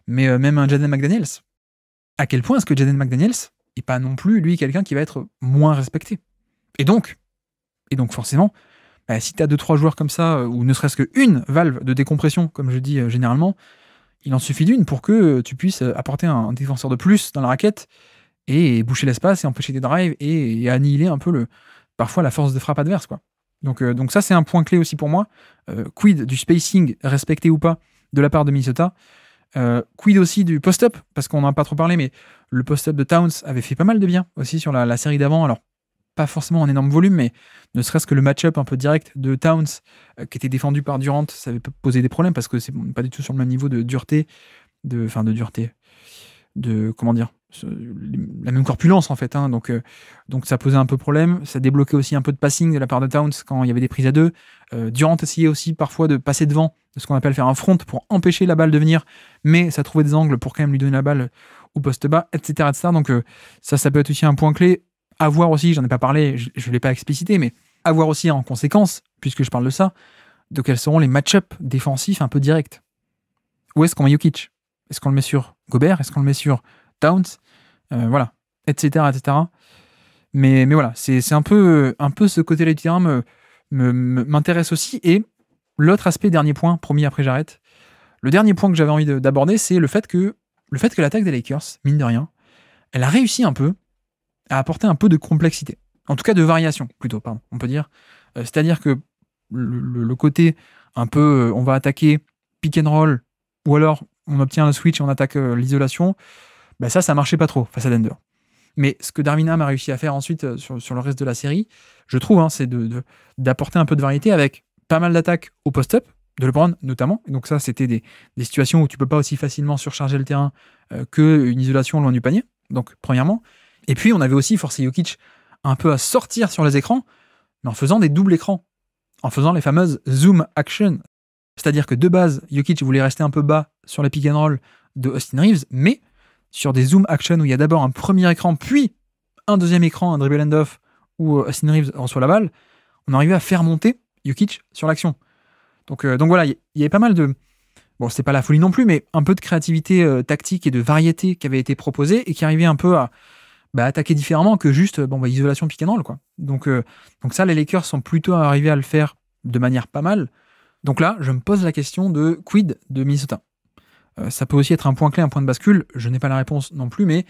mais même un Jaden McDaniels. À quel point est-ce que Jaden McDaniels est pas non plus, lui, quelqu'un qui va être moins respecté. Et donc forcément, si tu as 2-3 joueurs comme ça, ou ne serait-ce qu'une valve de décompression, comme je dis généralement, il en suffit d'une pour que tu puisses apporter un défenseur de plus dans la raquette et boucher l'espace et empêcher des drives et annihiler un peu parfois la force de frappe adverse, quoi. Donc ça, c'est un point clé aussi pour moi. Quid du spacing respecté ou pas de la part de Minnesota. Quid aussi du post-up, parce qu'on n'en a pas trop parlé, mais le post-up de Towns avait fait pas mal de bien aussi sur la série d'avant. Alors, pas forcément en énorme volume, mais ne serait-ce que le match-up un peu direct de Towns, qui était défendu par Durant, ça avait posé des problèmes, parce que c'est pas du tout sur le même niveau de dureté, comment dire, la même corpulence en fait, hein. Donc ça posait un peu problème. Ça débloquait aussi un peu de passing de la part de Towns quand il y avait des prises à 2. Durant essayait aussi parfois de passer devant, de ce qu'on appelle faire un front pour empêcher la balle de venir, mais ça trouvait des angles pour quand même lui donner la balle au poste bas, etc. Donc ça peut être aussi un point clé. À voir aussi, j'en ai pas parlé, je ne l'ai pas explicité, mais à voir aussi en conséquence, puisque je parle de ça, de quels seront les match-ups défensifs un peu directs. Où est-ce qu'on met Jokic ? Est-ce qu'on le met sur Gobert ? Est-ce qu'on le met sur Towns ? Voilà, etc. Mais voilà, c'est un peu ce côté-là du terrain m'intéresse aussi. Et l'autre aspect, dernier point, promis après j'arrête, le dernier point que j'avais envie d'aborder, c'est le fait que l'attaque des Lakers, mine de rien, elle a réussi un peu à apporter un peu de complexité. En tout cas de variation, plutôt, pardon, on peut dire. C'est-à-dire que le côté un peu, on va attaquer pick and roll, ou alors on obtient le switch et on attaque l'isolation, ça marchait pas trop face à Denver. Mais ce que Darvin Ham a réussi à faire ensuite sur le reste de la série, je trouve, hein, c'est d'apporter un peu de variété avec pas mal d'attaques au post-up, de LeBron notamment. Et donc ça, c'était des situations où tu peux pas aussi facilement surcharger le terrain qu'une isolation loin du panier. Donc, premièrement. Et puis, on avait aussi forcé Jokic un peu à sortir sur les écrans, mais en faisant des doubles écrans, en faisant les fameuses zoom action. C'est-à-dire que de base, Jokic voulait rester un peu bas sur les pick and roll de Austin Reeves, mais sur des zoom action où il y a d'abord un premier écran, puis un deuxième écran, un dribble end-off, où Austin Reeves reçoit la balle, on arrivait à faire monter Jokic sur l'action. Donc voilà, il y avait pas mal de... Bon, c'était pas la folie non plus, mais un peu de créativité tactique et de variété qui avait été proposée et qui arrivait un peu à attaquer différemment que juste isolation pick and roll, quoi. Donc ça, les Lakers sont plutôt arrivés à le faire de manière pas mal. Donc là, je me pose la question de quid de Minnesota. Ça peut aussi être un point clé, un point de bascule. Je n'ai pas la réponse non plus, mais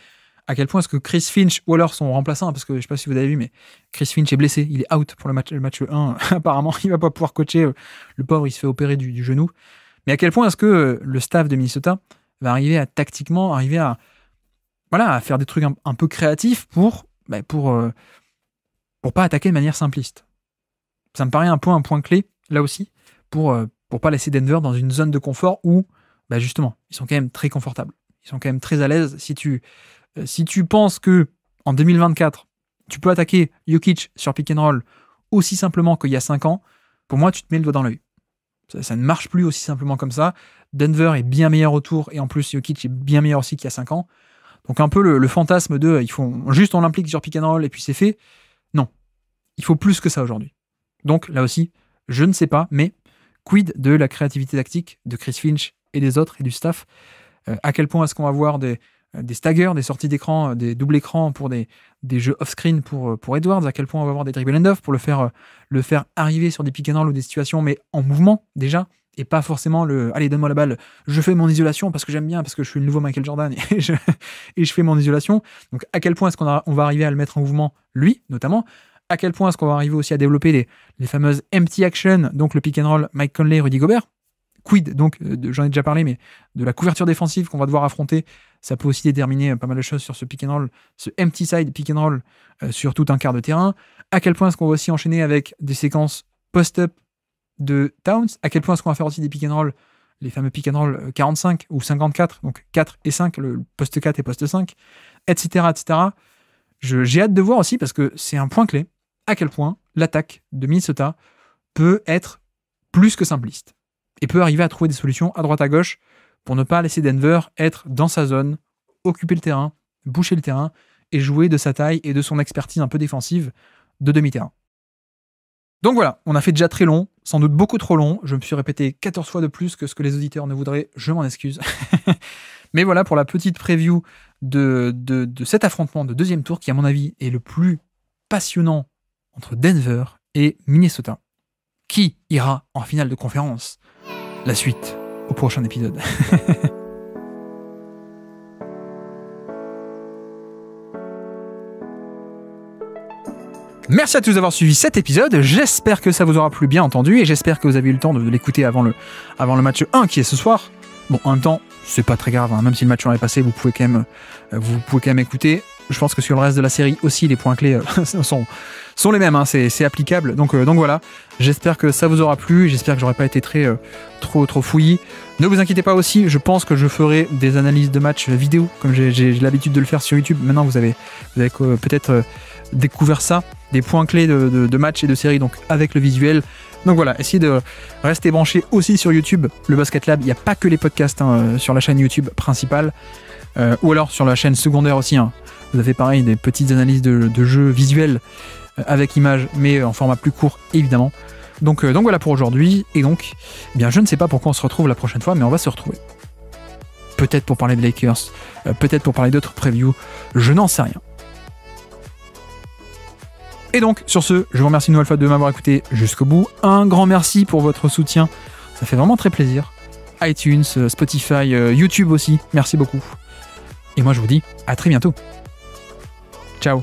à quel point est-ce que Chris Finch ou alors son remplaçant, parce que je ne sais pas si vous avez vu, mais Chris Finch est blessé, il est out pour le match 1. Apparemment, il ne va pas pouvoir coacher. Le pauvre, il se fait opérer du genou. Mais à quel point est-ce que le staff de Minnesota va arriver à tactiquement à faire des trucs un peu créatifs pour pas attaquer de manière simpliste. Ça me paraît un point clé, là aussi, pour pas laisser Denver dans une zone de confort où, justement, ils sont quand même très confortables. Ils sont quand même très à l'aise. Si tu penses que en 2024, tu peux attaquer Jokic sur pick and roll aussi simplement qu'il y a 5 ans, pour moi, tu te mets le doigt dans l'œil. Ça ne marche plus aussi simplement comme ça. Denver est bien meilleur autour, et en plus, Jokic est bien meilleur aussi qu'il y a 5 ans. Donc un peu le fantasme de ils font juste on l'implique sur pick and roll et puis c'est fait. Non, il faut plus que ça aujourd'hui. Donc là aussi, je ne sais pas, mais quid de la créativité tactique de Chris Finch et des autres et du staff? À quel point est-ce qu'on va voir des staggers, des sorties d'écran, des doubles écrans pour des jeux off-screen pour Edwards? À quel point on va voir des dribble and off pour le faire arriver sur des pick and roll ou des situations, mais en mouvement déjà? Et pas forcément allez, donne-moi la balle, je fais mon isolation parce que j'aime bien, parce que je suis le nouveau Michael Jordan et je fais mon isolation. Donc à quel point est-ce qu'on va arriver à le mettre en mouvement, lui notamment? À quel point est-ce qu'on va arriver aussi à développer les fameuses empty action, donc le pick and roll Mike Conley, Rudy Gobert? Quid, donc j'en ai déjà parlé, mais de la couverture défensive qu'on va devoir affronter, ça peut aussi déterminer pas mal de choses sur ce pick and roll, ce empty side pick and roll sur tout un quart de terrain. À quel point est-ce qu'on va aussi enchaîner avec des séquences post-up de Towns? À quel point est-ce qu'on va faire aussi des pick and roll, les fameux pick and roll 45 ou 54, donc 4 et 5, le post 4 et post 5, etc. etc. J'ai hâte de voir aussi, parce que c'est un point clé, à quel point l'attaque de Minnesota peut être plus que simpliste et peut arriver à trouver des solutions à droite à gauche pour ne pas laisser Denver être dans sa zone, occuper le terrain, boucher le terrain et jouer de sa taille et de son expertise un peu défensive de demi-terrain. Donc voilà, on a fait déjà très long, sans doute beaucoup trop long. Je me suis répété 14 fois de plus que ce que les auditeurs ne voudraient, je m'en excuse. Mais voilà pour la petite preview de cet affrontement de deuxième tour qui, à mon avis, est le plus passionnant entre Denver et Minnesota. Qui ira en finale de conférence? La suite au prochain épisode. Merci à tous d'avoir suivi cet épisode, j'espère que ça vous aura plu bien entendu et j'espère que vous avez eu le temps de l'écouter avant le match 1 qui est ce soir. Bon, en même temps, c'est pas très grave, hein. Même si le match 1 est passé, vous pouvez quand même écouter. Je pense que sur le reste de la série aussi, les points clés sont les mêmes, hein. C'est applicable. Donc voilà, j'espère que ça vous aura plu, j'espère que j'aurais pas été trop fouillis. Ne vous inquiétez pas aussi, je pense que je ferai des analyses de matchs vidéo, comme j'ai l'habitude de le faire sur YouTube. Maintenant, vous avez peut-être découvert ça, des points clés de matchs et de séries, donc avec le visuel. Donc voilà, essayez de rester branchés aussi sur YouTube, le Basket Lab. Il n'y a pas que les podcasts, hein, sur la chaîne YouTube principale, ou alors sur la chaîne secondaire aussi, hein. Vous avez pareil des petites analyses de jeux visuels avec images, mais en format plus court évidemment. Donc voilà pour aujourd'hui, et donc eh bien, je ne sais pas pourquoi on se retrouve la prochaine fois, mais on va se retrouver. Peut-être pour parler de Lakers, peut-être pour parler d'autres previews, je n'en sais rien. Et donc, sur ce, je vous remercie une nouvelle fois de m'avoir écouté jusqu'au bout. Un grand merci pour votre soutien, ça fait vraiment très plaisir. iTunes, Spotify, YouTube aussi, merci beaucoup. Et moi je vous dis à très bientôt. Ciao.